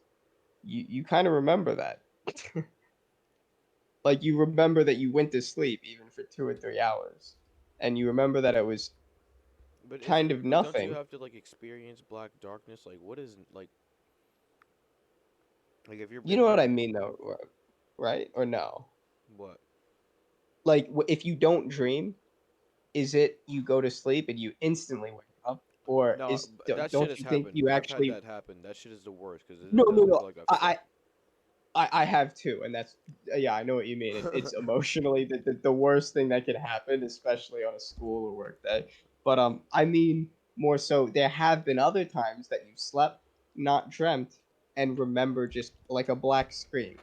B: you kind of remember that. Like you remember that you went to sleep even for 2 or 3 hours, and you remember that it was
A: But
B: kind
A: isn't
B: of
A: but don't you
B: nothing.
A: have to like experience black darkness? Like what is like
B: You
A: if
B: know
A: you're
B: what I mean, though, right? Or no?
A: what?
B: Like if you don't dream, is it you go to sleep and you instantly wake up, or
A: No,
B: is
A: that shit
B: don't
A: has
B: you think
A: happened.
B: you
A: I've had
B: actually?
A: that happen. That shit is the worst because
B: No,
A: it
B: no,
A: doesn't
B: no.
A: feel like I've
B: I
A: slept.
B: I have too, and that's yeah, I know what you mean. It's emotionally the worst thing that could happen, especially on a school or work day. But I mean more so. There have been other times that you slept, not dreamt, and remember just like a black screen,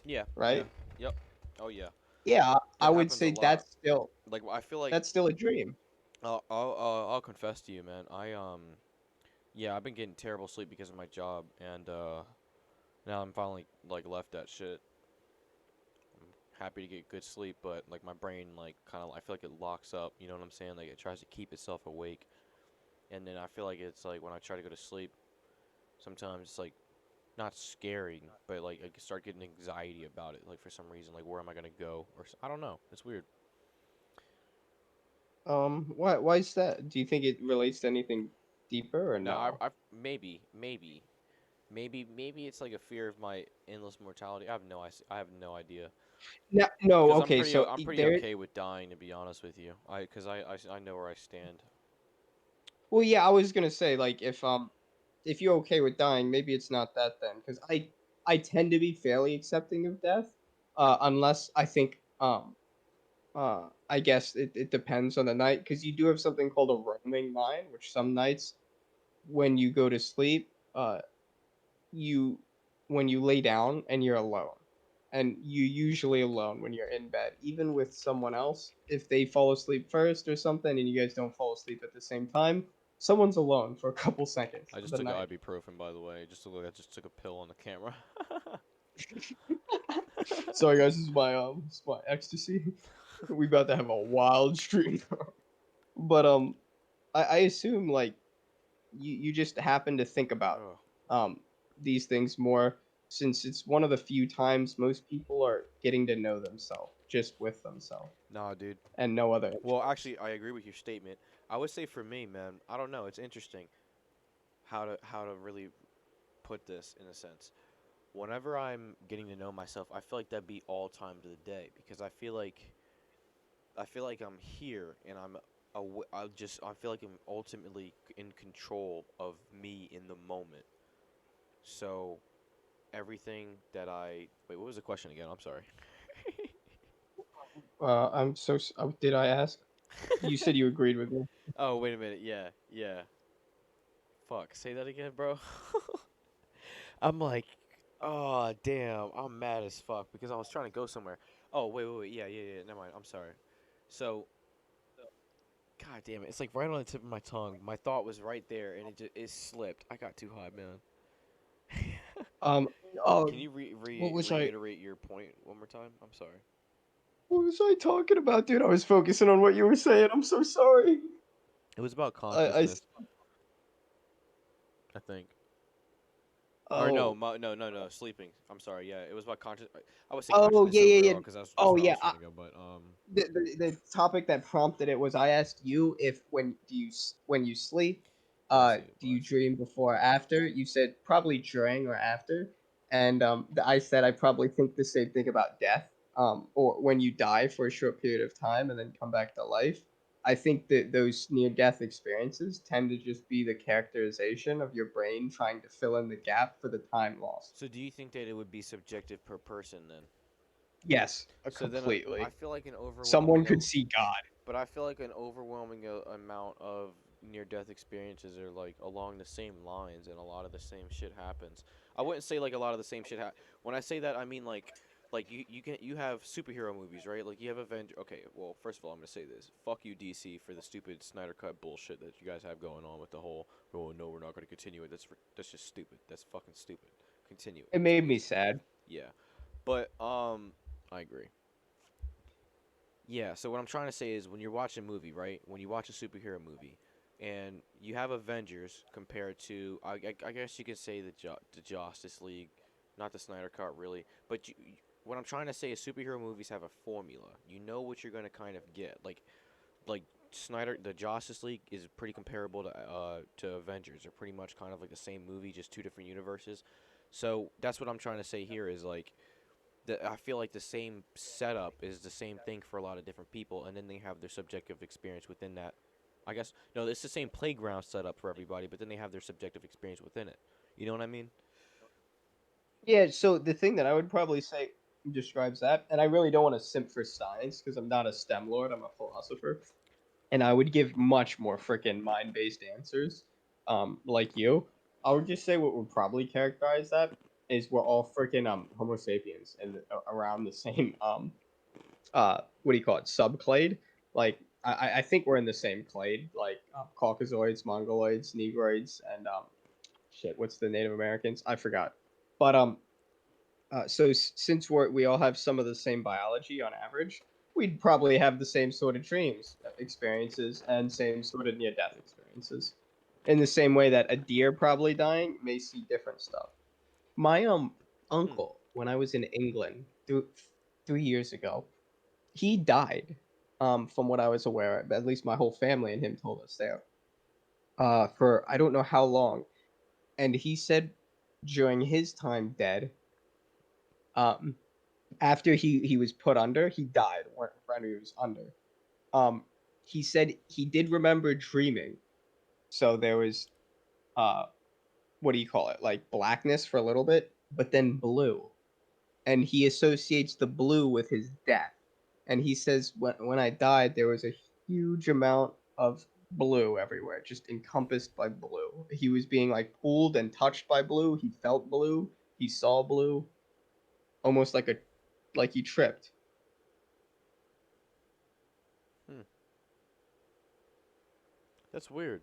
A: Yeah, yeah,
B: right?
A: yep. Oh yeah,
B: Yeah, I
A: that
B: would
A: happens a
B: say
A: lot. Like I feel like
B: that's still a dream.
A: I'll confess to you, man. Yeah, I've been getting terrible sleep because of my job, and now I'm finally like left that shit. I'm happy to get good sleep, but like my brain like kind of I feel like it locks up. You know what I'm saying? Like it tries to keep itself awake, and then I feel like it's like when I try to go to sleep, sometimes it's like not scary, but like I start getting anxiety about it. Like for some reason, like where am I gonna go? I don't know. It's weird.
B: Why is that? Do you think it relates to anything deeper or
A: No,
B: no?
A: maybe it's like a fear of my endless mortality. I have no idea.
B: No, no.
A: Because
B: Okay, so
A: I'm pretty
B: there.
A: okay with dying to be honest with you. Because I know where I stand.
B: Well, yeah, I was gonna say like if you're okay with dying, maybe it's not that then, because I tend to be fairly accepting of death, unless I think I guess it depends on the night, because you do have something called a roaming mind, which some nights when you go to sleep, you when you lay down and you're alone, and you usually alone when you're in bed, even with someone else, if they fall asleep first or something and you guys don't fall asleep at the same time, someone's alone for a couple seconds
A: I
B: of
A: just
B: the
A: took an
B: night.
A: ibuprofen, by the way. Just look like I just took a pill on the camera.
B: Sorry guys, this is my ecstasy. We about to have a wild stream. But I assume like you just happen to think about
A: Ugh.
B: um these things more, since it's one of the few times most people are getting to know themselves just with themselves
A: Nah, dude.
B: and no other
A: Well,
B: influence.
A: actually, I agree with your statement. I would say for me, man, I don't know. It's interesting how to really put this in a sense. Whenever I'm getting to know myself, I feel like that'd be all times of the day because I feel like I'm here and I feel like I'm ultimately in control of me in the moment. So everything that I wait, what was the question again? I'm sorry.
B: Did I ask? You said you agreed with me.
A: Oh, wait a minute. Yeah, yeah. Fuck. Say that again, bro. I'm like, oh damn, I'm mad as fuck because I was trying to go somewhere. Oh wait. Yeah. Never mind. I'm sorry. So, god damn it, it's like right on the tip of my tongue. My thought was right there, and it slipped. I got too high, man.
B: Um, oh,
A: Can you
B: what was I?
A: reiterate your point one more time? I'm sorry.
B: What was I talking about, dude? I was focusing on what you were saying. I'm so sorry.
A: It was about
B: I
A: consciousness, I think. Or no,
B: oh,
A: no, sleeping. I'm sorry. Yeah, it was about conscious. I would say
B: oh,
A: consciousness
B: yeah.
A: overall because that's
B: Oh,
A: where I
B: yeah.
A: was trying to go. But
B: The topic that prompted it was, I asked you if when you sleep,
A: oh, I see.
B: do
A: Oh, I
B: you
A: see.
B: dream before or after? You said probably during or after, and I said I probably think the same thing about death, or when you die for a short period of time and then come back to life. I think that those near death experiences tend to just be the characterization of your brain trying to fill in the gap for the time lost.
A: So do you think that it would be subjective per person then?
B: Yes,
A: So then I
B: completely.
A: feel like an
B: Someone
A: overwhelming
B: could see God.
A: but I feel like an overwhelming amount of near death experiences are like along the same lines and a lot of the same shit happens. I wouldn't say like a lot of the same shit when I say that I mean like like you have superhero movies, right? Like you have Avenger. Okay, well, first of all, I'm gonna say this: fuck you, DC, for the stupid Snyder Cut bullshit that you guys have going on with the whole. Oh no, we're not gonna continue it. That's just stupid. That's fucking stupid. Continue it.
B: It
A: It's
B: made me
A: amazing.
B: sad.
A: Yeah, but I agree. Yeah, so what I'm trying to say is when you're watching a movie, right? When you watch a superhero movie, and you have Avengers compared to, I guess you could say the Justice League, not the Snyder Cut really, but what I'm trying to say is superhero movies have a formula. You know what you're gonna kind of get. Like Snyder, the Justice League is pretty comparable to Avengers. They're pretty much kind of like the same movie, just two different universes. So that's what I'm trying to say here is like I feel like the same setup is the same thing for a lot of different people, and then they have their subjective experience within that. I guess no, it's the same playground setup for everybody, but then they have their subjective experience within it. You know what I mean?
B: Yeah, so the thing that I would probably say describes that, and I really don't want to simp for science because I'm not a STEM lord, I'm a philosopher, and I would give much more freaking mind-based answers, like you. I would just say what would probably characterize that is we're all freaking Homo sapiens and around the same what do you call it, subclade. Like I think we're in the same clade, like Caucasoids, Mongoloids, Negroids, and shit, what's the Native Americans? I forgot. But so since we all have some of the same biology on average, we'd probably have the same sort of dreams experiences and same sort of near death experiences. In the same way that a deer probably dying may see different stuff. My
A: Hmm.
B: uncle, when I was in England 3 years ago, he died. From what I was aware of, at least my whole family and him told us there. For I don't know how long, and he said during his time dead, um, after he was put under, he died when he was under. Um, he said he did remember dreaming. So there was uh, what do you call it? Like blackness for a little bit, but then blue, and he associates the blue with his death. And he says when I died, there was a huge amount of blue everywhere, just encompassed by blue. He was being like pulled and touched by blue. He felt blue. He saw blue, almost like he tripped.
A: Hmm. That's weird.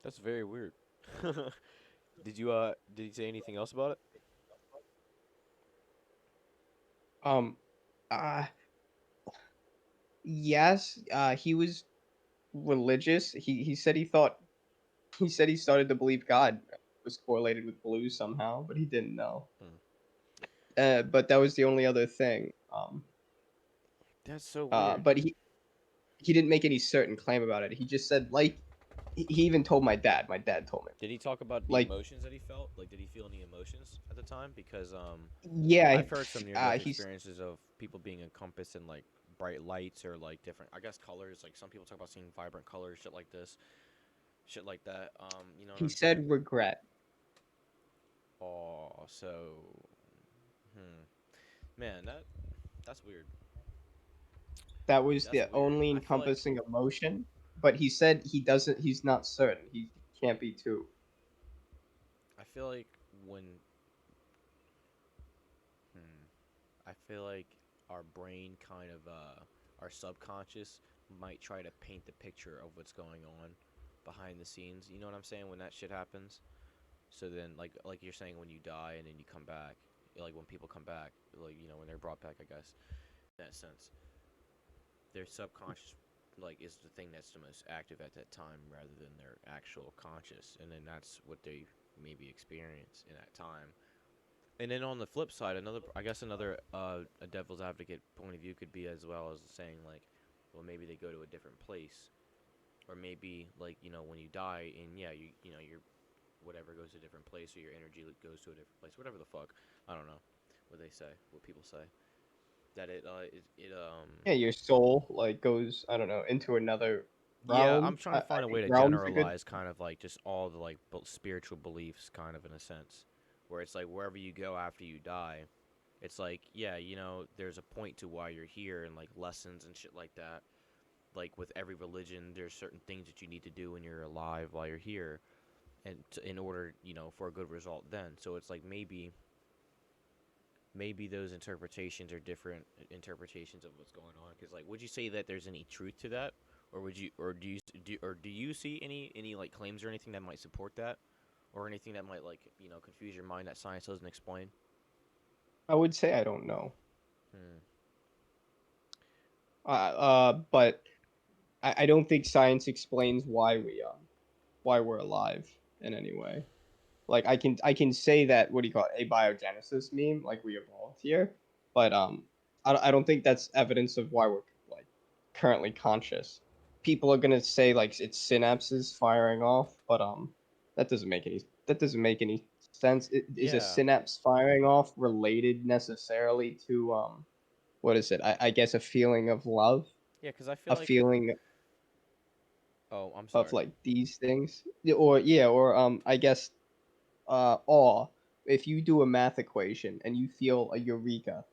A: That's very weird. Did you say anything else about it?
B: Um, uh, yes, he was religious. He said he started to believe God was correlated with blue somehow, but he didn't know.
A: Hmm.
B: But that was the only other thing.
A: That's so weird.
B: But he didn't make any certain claim about it. He just said like he even told my dad. My dad told me
A: Did he talk about the
B: like
A: emotions that he felt? Like, did he feel any emotions at the time? Because
B: yeah,
A: I've heard some near-death
B: he's
A: experiences of people being encompassed in like bright lights or like different, I guess, colors. Like some people talk about seeing vibrant colors, shit like this, shit like that. You know what
B: he
A: I'm saying?
B: said regret.
A: Oh, so, hmm, man, that's weird.
B: That was
A: That's
B: the
A: weird.
B: only
A: I feel like
B: encompassing emotion. But he said he doesn't. He's not certain. He can't be too.
A: I feel like when, hmm, I feel like our brain kind of our subconscious might try to paint the picture of what's going on behind the scenes. You know what I'm saying? When that shit happens. So then, like you're saying, when you die and then you come back, like when people come back, like when they're brought back, I guess in that sense, their subconscious is the thing that's the most active at that time rather than their actual conscious, and then that's what they maybe experience in that time. And then on the flip side, another a devil's advocate point of view could be as well as saying like, well, maybe they go to a different place, or maybe like when you die and yeah your whatever goes to a different place or your energy goes to a different place, whatever the fuck. I don't know what they say, what people say. That
B: Yeah, your soul like goes. I don't know into another
A: yeah, I'm
B: realm.
A: trying
B: I
A: to find a way
B: think
A: to
B: realm's a good.
A: generalize kind of like just all the like spiritual beliefs kind of in a sense, where it's like wherever you go after you die, it's like yeah, there's a point to why you're here and like lessons and shit like that. Like with every religion, there's certain things that you need to do when you're alive while you're here, in order, for a good result then. So it's like maybe those interpretations are different interpretations of what's going on. Because like, would you say that there's any truth to that, or would you, or do you see any like claims or anything that might support that, or anything that might like confuse your mind that science doesn't explain?
B: I would say I don't know.
A: Hmm.
B: But I don't think science explains why we're alive in any way. Like I can say that, what do you call it, abiogenesis meme, like we evolved here, but I don't think that's evidence of why we're like currently conscious. People are gonna say like it's synapses firing off, but that doesn't make any sense. Is a
A: Yeah,
B: synapse firing off related necessarily to what is it? I guess a feeling of love,
A: yeah, because I feel
B: a
A: like,
B: feeling
A: oh, I'm
B: of
A: sorry.
B: like these things, or yeah, or I guess awe. If you do a math equation and you feel a eureka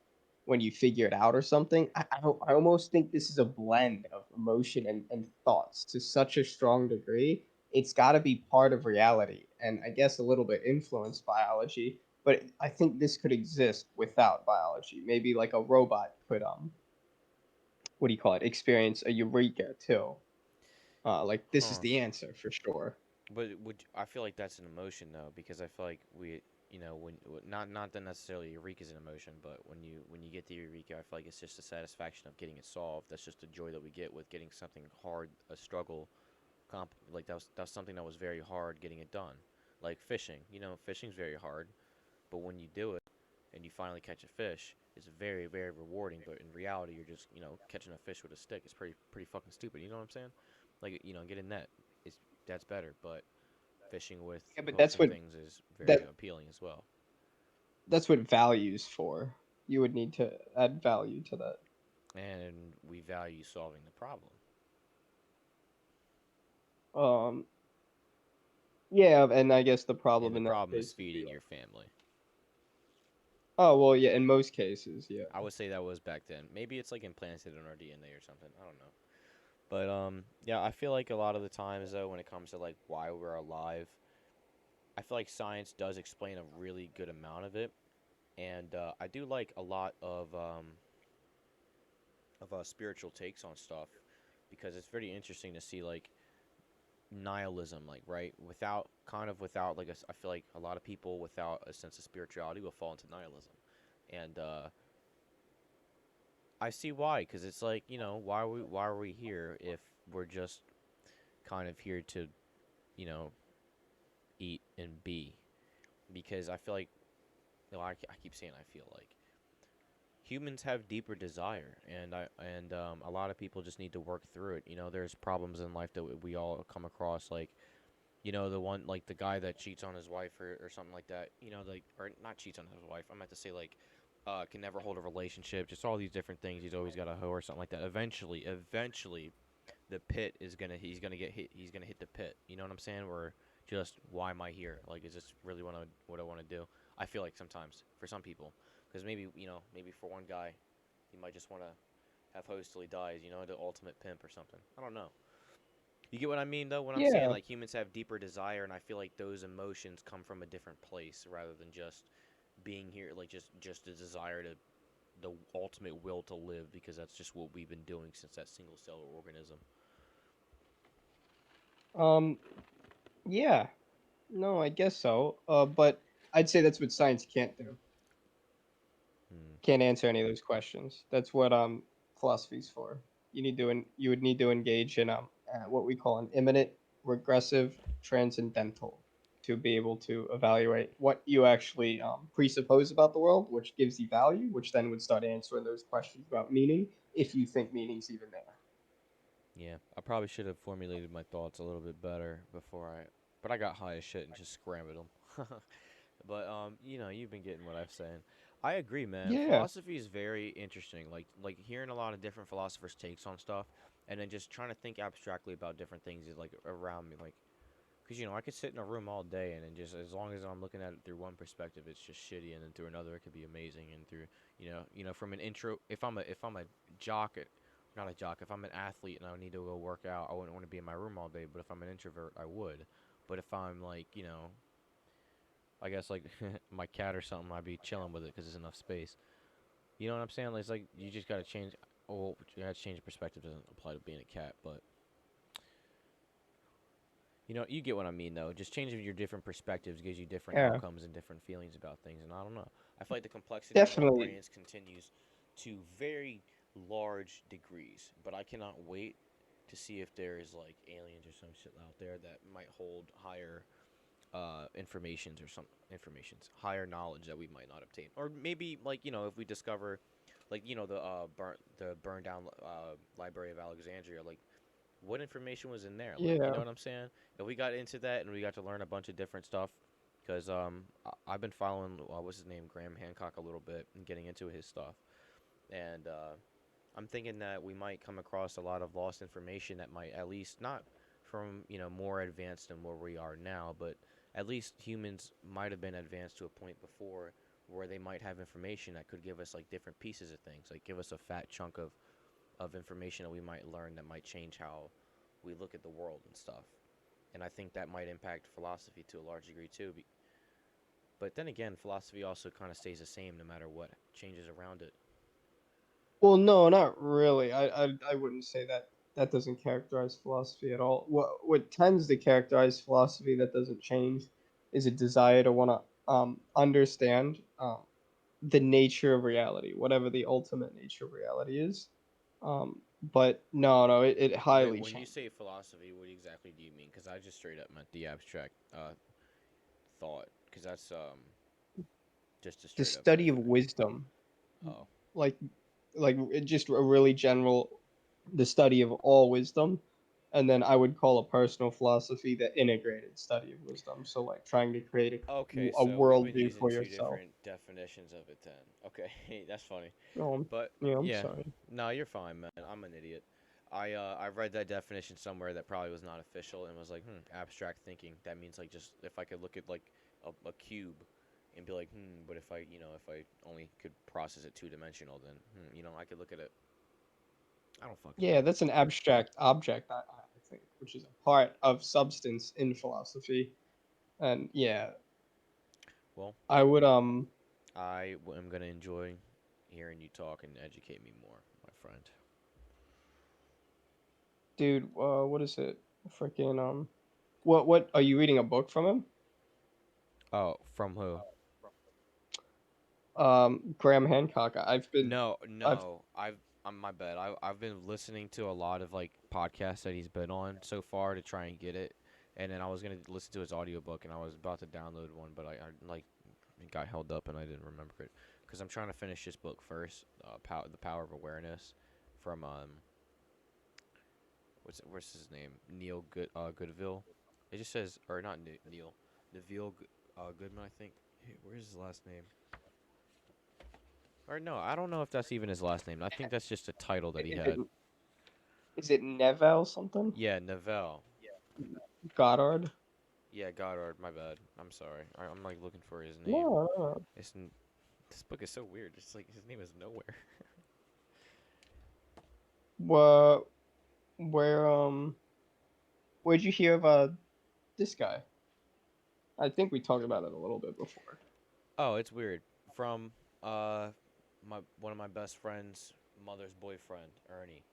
B: when you figure it out or something, I almost think this is a blend of emotion and thoughts to such a strong degree. It's got to be part of reality, and I guess a little bit influenced biology. But I think this could exist without biology. Maybe like a robot could what do you call it? Experience a eureka too. Like this is
A: Huh.
B: the answer for sure.
A: But I feel like that's an emotion though, because I feel like not that necessarily eureka is an emotion, but when you get the eureka, I feel like it's just the satisfaction of getting it solved. That's just the joy that we get with getting something hard, a struggle, like that was something that was very hard getting it done. Like fishing, fishing's very hard, but when you do it and you finally catch a fish, it's very very rewarding. But in reality, you're just catching a fish with a stick. It's pretty fucking stupid. You know what I'm saying? Like get a net. It's That's better, but fishing with
B: Yeah, but
A: hooks
B: that's
A: and
B: what
A: things is very
B: that
A: appealing as well.
B: that's what value's for. You would need to add value to that.
A: And we value solving the problem.
B: Um, yeah, and I guess the
A: And
B: problem
A: the
B: in that
A: problem is
B: case would be
A: feeding
B: like,
A: your family.
B: oh well, yeah, in most cases, yeah.
A: I would say that was back then. Maybe it's like implanted in our DNA or something. I don't know. But yeah, I feel like a lot of the times though, when it comes to like why we're alive, I feel like science does explain a really good amount of it, and I do like a lot of spiritual takes on stuff because it's very interesting to see like nihilism, like right without like I feel like a lot of people without a sense of spirituality will fall into nihilism, and I see why, because it's like why are we here if we're just kind of here to you know eat and be, because I feel like I keep saying I feel like humans have deeper desire, and a lot of people just need to work through it. There's problems in life that we all come across, like the one, like the guy that cheats on his wife or something like that. Like, or not cheats on his wife. I meant to say like, can never hold a relationship. Just all these different things. He's always got a hoe or something like that. Eventually, the pit is gonna he's gonna get hit. He's gonna hit the pit. You know what I'm saying? Or just why am I here? Like, is this really what I want to do? I feel like sometimes for some people, because maybe for one guy, he might just want to have hoes till he dies. The ultimate pimp or something. I don't know. You get what I mean, though, when I'm saying
B: Yeah.
A: like humans have deeper desire, and I feel like those emotions come from a different place rather than just being here, like just a desire to the ultimate will to live, because that's just what we've been doing since that single cell organism.
B: Um, yeah. No, I guess so. But I'd say that's what science can't do.
A: Hmm.
B: Can't answer any of those questions. That's what philosophy's for. You would need to engage in what we call an imminent, regressive, transcendental to be able to evaluate what you actually presuppose about the world, which gives you value, which then would start answering those questions about meaning, if you think meaning's even there.
A: Yeah, I probably should have formulated my thoughts a little bit better but I got high as shit and just scrambled them. But you've been getting what I'm saying. I agree, man.
B: Yeah.
A: Philosophy is very interesting. Like hearing a lot of different philosophers' takes on stuff, and then just trying to think abstractly about different things is like around me. Like, because I could sit in a room all day, and then just as long as I'm looking at it through one perspective, it's just shitty, and then through another, it could be amazing. And through from an intro, if I'm a jock, not a jock, if I'm an athlete and I need to go work out, I wouldn't want to be in my room all day. But if I'm an introvert, I would. But if I'm like, I guess like my cat or something, I'd be chilling with it because there's enough space. You know what I'm saying? Like, it's like you just gotta change. Oh, you gotta change the perspective. Doesn't apply to being a cat, but you get what I mean, though. Just changing your different perspectives gives you different
B: Yeah,
A: outcomes and different feelings about things. And I don't know. I feel like the complexity of our
B: definitely.
A: brains continues to very large degrees, but I cannot wait to see if there is like aliens or some shit out there that might hold higher informations or some informations, higher knowledge that we might not obtain, or maybe like if we discover, like the burned down Library of Alexandria, like what information was in there? Like, you know
B: Yeah.
A: what I'm saying? If we got into that and we got to learn a bunch of different stuff, because I've been following what's his name, Graham Hancock, a little bit and getting into his stuff, and I'm thinking that we might come across a lot of lost information that might at least not from more advanced than where we are now, but at least humans might have been advanced to a point before where they might have information that could give us like different pieces of things, like give us a fat chunk of information that we might learn that might change how we look at the world and stuff. And I think that might impact philosophy to a large degree too. But then again, philosophy also kind of stays the same no matter what changes around it.
B: Well, no, not really. I wouldn't say that that doesn't characterize philosophy at all. What tends to characterize philosophy that doesn't change is a desire to want to understand the nature of reality, whatever the ultimate nature of reality is. But no, it
A: Wait,
B: highly
A: when you
B: changes.
A: say philosophy, what exactly do you mean? Because I just straight up meant the abstract thought. Because that's just a
B: The
A: straight up
B: study of
A: definition.
B: wisdom,
A: Oh,
B: like just a really general, the study of all wisdom, and then I would call a personal philosophy the integrated study of wisdom. So like trying to create
A: okay.
B: a
A: So we've been
B: worldview
A: using
B: for
A: two
B: yourself.
A: different definitions of it then. Okay, that's funny.
B: Um,
A: But
B: yeah, I'm
A: yeah,
B: sorry.
A: no, you're fine, man. I'm an idiot. I read that definition somewhere that probably was not official and was like, abstract thinking. That means like just if I could look at like a cube and be like, but if I only could process it two dimensional, then I could look at it. I don't fucking
B: Yeah,
A: know.
B: that's an abstract object, I think, which is a part of substance in philosophy. And yeah,
A: Well,
B: I would
A: am gonna enjoy hearing you talk and educate me more, my friend.
B: dude, what is it? Freaking what are you reading a book from him?
A: Oh, from who?
B: Graham Hancock.
A: No,
B: I've
A: no. I'm my bad. I've been listening to a lot of like podcasts that he's been on so far to try and get it, and then I was gonna listen to his audiobook and I was about to download one, but I like it got held up and I didn't remember it because I'm trying to finish this book first. The Power of Awareness, from what's his name? Neil Goodville. It just says or not Neil, Neville Goodman, I think. Hey, where's his last name? Or no, I don't know if that's even his last name. I think that's just a title that he
B: is it
A: had.
B: is it Neville something?
A: Yeah, Neville.
B: Goddard?
A: Yeah, Goddard. My bad. I'm sorry. I'm like looking for his name.
B: No, no, no.
A: It's this book is so weird. It's like his name is nowhere.
B: Where where where'd you hear of this guy? I think we talked about it a little bit before.
A: Oh, it's weird. From uh, my one of my best friend's mother's boyfriend, Ernie,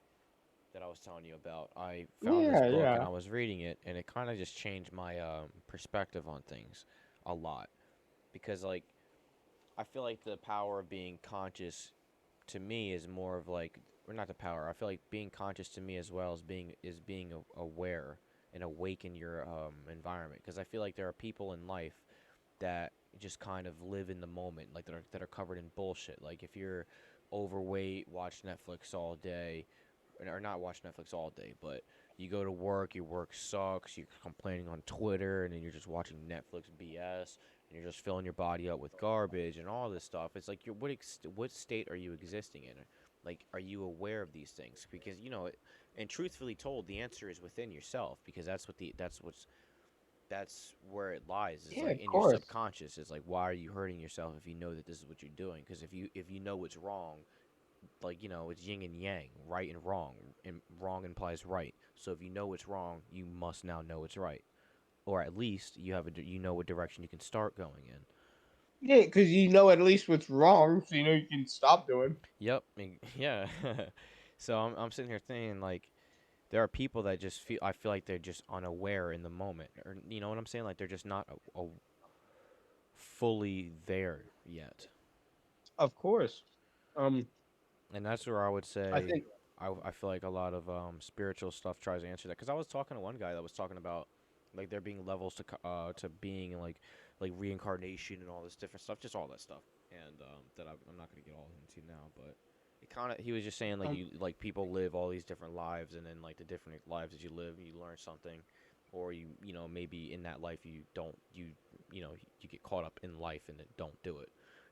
A: that I was telling you about. I found this
B: Yeah,
A: book and
B: yeah.
A: I was reading it, and it kind of just changed my perspective on things a lot because like I feel like the power of being conscious to me is more of like or not the power. I feel like being conscious to me as well as being aware and awake in your environment because I feel like there are people in life that just kind of live in the moment, like that are covered in bullshit. Like if you're overweight, watch Netflix all day, or not watch Netflix all day, but you go to work, your work sucks, you're complaining on Twitter, and then you're just watching Netflix BS, and you're just filling your body up with garbage and all this stuff. It's like, what state are you existing in? Like, are you aware of these things? Because and truthfully told, the answer is within yourself, because that's where it lies. Is
B: Yeah,
A: like
B: of
A: in your
B: course.
A: subconscious. It's like, why are you hurting yourself if you know that this is what you're doing? Because if you know it's wrong, like it's yin and yang, right and wrong, and wrong implies right. So if you know it's wrong, you must now know it's right. or at least you have you know what direction you can start going in.
B: Yeah, because you know at least what's wrong, so you know you can stop doing.
A: Yep. Yeah. So I'm sitting here thinking like there are people that just feel I feel like they're just unaware in the moment, or you know what I'm saying? Like they're just not fully there yet.
B: Of course. Um,
A: And that's where I would
B: I
A: say
B: think
A: I feel like a lot of spiritual stuff tries to answer that, because I was talking to one guy that was talking about like there being levels to being, and like reincarnation and all this different stuff, just all that stuff, and that I'm not gonna get all into now, but it kind of he was just saying like
B: um,
A: you like people live all these different lives, and then like the different lives that you live you learn something, or you know maybe in that life you don't you know you get caught up in life and then don't do it,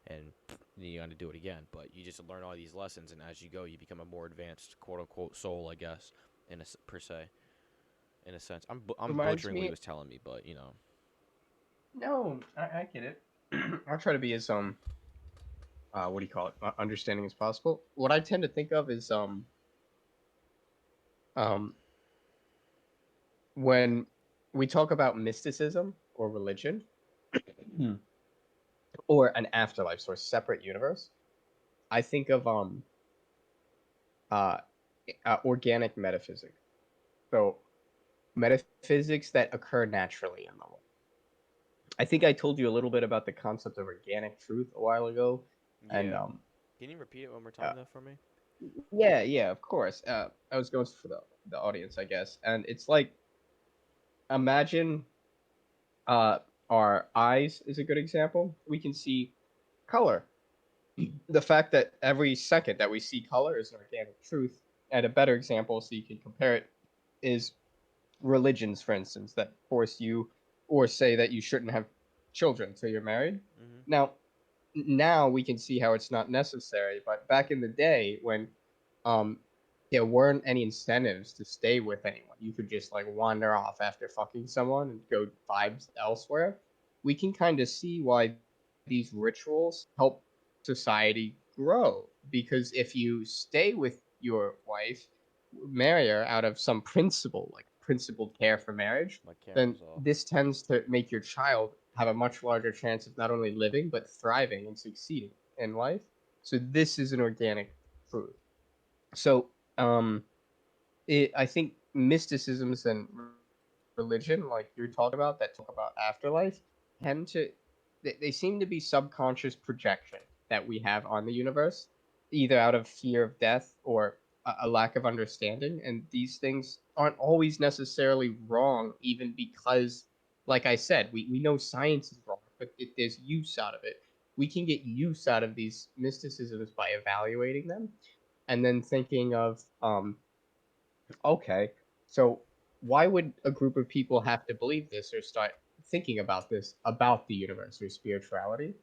A: and you got to do it again. But you just learn all these lessons, and as you go, you become a more advanced quote unquote soul, I guess, per se, in a sense. I'm
B: reminds
A: butchering what he
B: me.
A: was telling me, but you know,
B: No, I get it. I'll try to be as what do you call it? Understanding as possible. What I tend to think of is um when we talk about mysticism or religion, Hmm. or an afterlife, so a separate universe. I think of uh, organic metaphysics. So metaphysics that occur naturally in the world. I think I told you a little bit about the concept of organic truth a while ago, and
A: yeah. Can you repeat it one more
B: uh,
A: time though for me?
B: yeah, yeah, of course. I was going for the audience, I guess, and it's like imagine uh, our eyes is a good example. We can see color. The fact that every second that we see color is an organic truth. And a better example, so you can compare it, is religions, for instance, that force you or say that you shouldn't have children until you're married.
A: Mhm.
B: Now, now we can see how it's not necessary, but back in the day when um there weren't any incentives to stay with anyone, you could just like wander off after fucking someone and go vibes elsewhere. We can kind of see why these rituals help society grow, because if you stay with your wife, marry her out of some principle, like principled care for marriage,
A: My
B: then
A: camera's off.
B: this tends to make your child have a much larger chance of not only living but thriving and succeeding in life. So this is an organic truth. So I think mysticisms and religion, like you're talking about, that talk about afterlife, tend to they seem to be subconscious projection that we have on the universe, either out of fear of death or a lack of understanding. And these things aren't always necessarily wrong, even because, like I said, we know science is wrong, but if there's use out of it. We can get use out of these mysticisms by evaluating them and then thinking of okay, so why would a group of people have to believe this or start thinking about this about the universe or spirituality?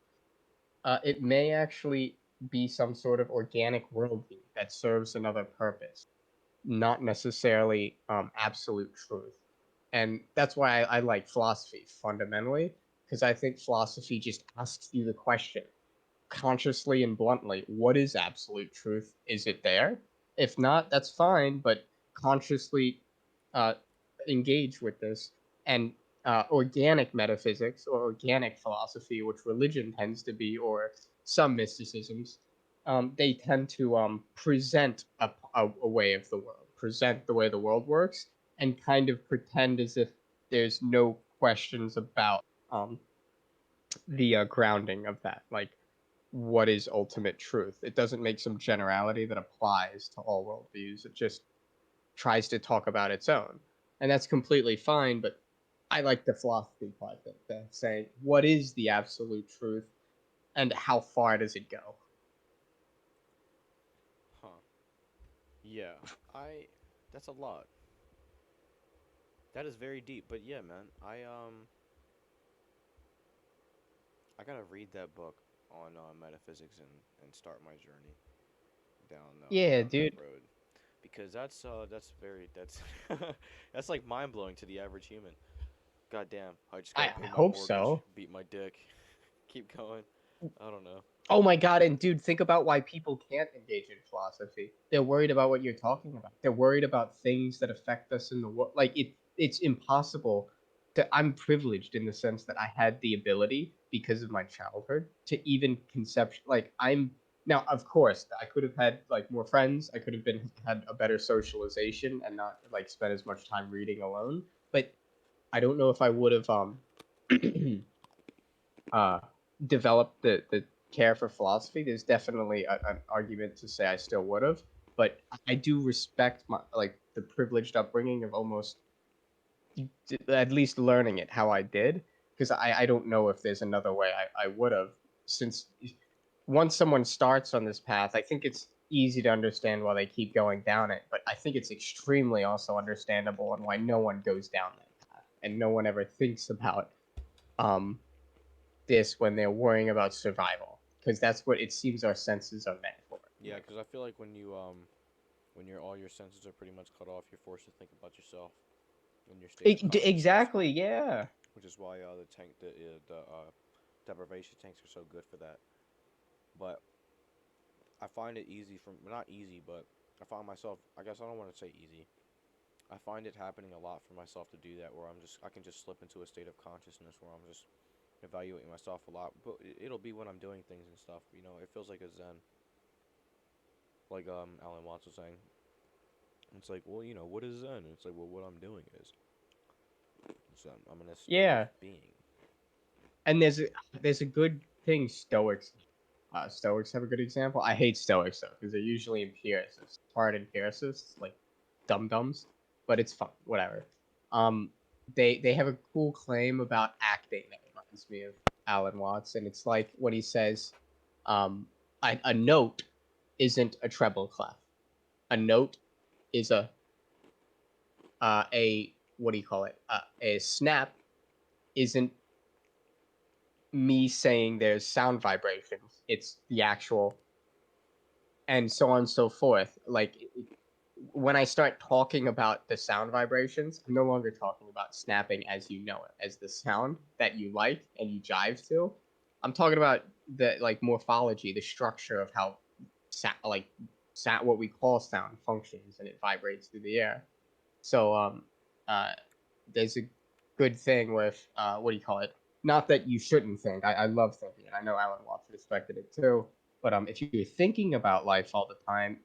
B: It may actually be some sort of organic worldview that serves another purpose, not necessarily absolute truth. And that's why I like philosophy fundamentally, because I think philosophy just asks you the question consciously and bluntly, what is absolute truth? Is it there? If not, that's fine, but consciously uh, engage with this. And organic metaphysics or organic philosophy, which religion tends to be, or some mysticisms, they tend to present a way of the world, present the way the world works, and kind of pretend as if there's no questions about the grounding of that. Like, what is ultimate truth? It doesn't make some generality that applies to all worldviews. It just tries to talk about its own. And that's completely fine, but I like the philosophy part that saying what is the absolute truth and how far does it go?
A: Huh. Yeah. I. That's a lot. That is very deep. But yeah, man. I gotta read that book on metaphysics and start my journey
B: Yeah,
A: down that
B: dude.
A: road, because that's very that's that's like mind blowing to the average human. God damn, I just gotta
B: I
A: pay my
B: hope
A: mortgage,
B: so.
A: beat my dick, keep going. I don't know.
B: Oh my god, and dude, think about why people can't engage in philosophy. They're worried about what you're talking about. They're worried about things that affect us in the world. Like it's impossible I'm privileged in the sense that I had the ability because of my childhood to even like I'm now, of course, I could have had like more friends. I could have been had a better socialization and not like spend as much time reading alone. But I don't know if I would have uh developed the care for philosophy. There's definitely an argument to say I still would have, but I do respect my like the privileged upbringing of almost at least learning it how I did, because I don't know if there's another way I would have, since once someone starts on this path, I think it's easy to understand why they keep going down it, but I think it's extremely also understandable and why no one goes down that path and no one ever thinks about um this when they're worrying about survival, because that's what it seems our senses are meant for.
A: Yeah, because I feel like when your all your senses are pretty much cut off, you're forced to think about yourself in your state of consciousness,
B: Exactly, yeah.
A: which is why the deprivation tanks are so good for that. But I find it easy from not easy, but I find myself. I guess I don't want to say easy. I find it happening a lot for myself to do that, where I can just slip into a state of consciousness where I'm just evaluating myself a lot. But it'll be when I'm doing things and stuff. You know, it feels like a zen. Like Alan Watts was saying, it's like, well, you know, what is zen? And it's like, well, what I'm doing is, so I'm in a state of
B: Yeah,
A: being.
B: and there's a good thing Stoics have a good example. I hate Stoics though because they're usually empiricists, hard empiricists, like dum dums. But it's fun, whatever. Um, they have a cool claim about acting that reminds me of Alan Watts, and it's like what he says, um, a note isn't a treble clef. A note is a what do you call it? A snap isn't me saying there's sound vibrations. It's the actual, and so on and so forth. Like when I start talking about the sound vibrations, I'm no longer talking about snapping as you know it, as the sound that you like and you jive to. I'm talking about the like morphology, the structure of how what we call sound functions and it vibrates through the air. So uh, there's a good thing with what do you call it? Not that you shouldn't think. I love thinking, and I know Alan Watts respected it too. But if you're thinking about life all the time, you're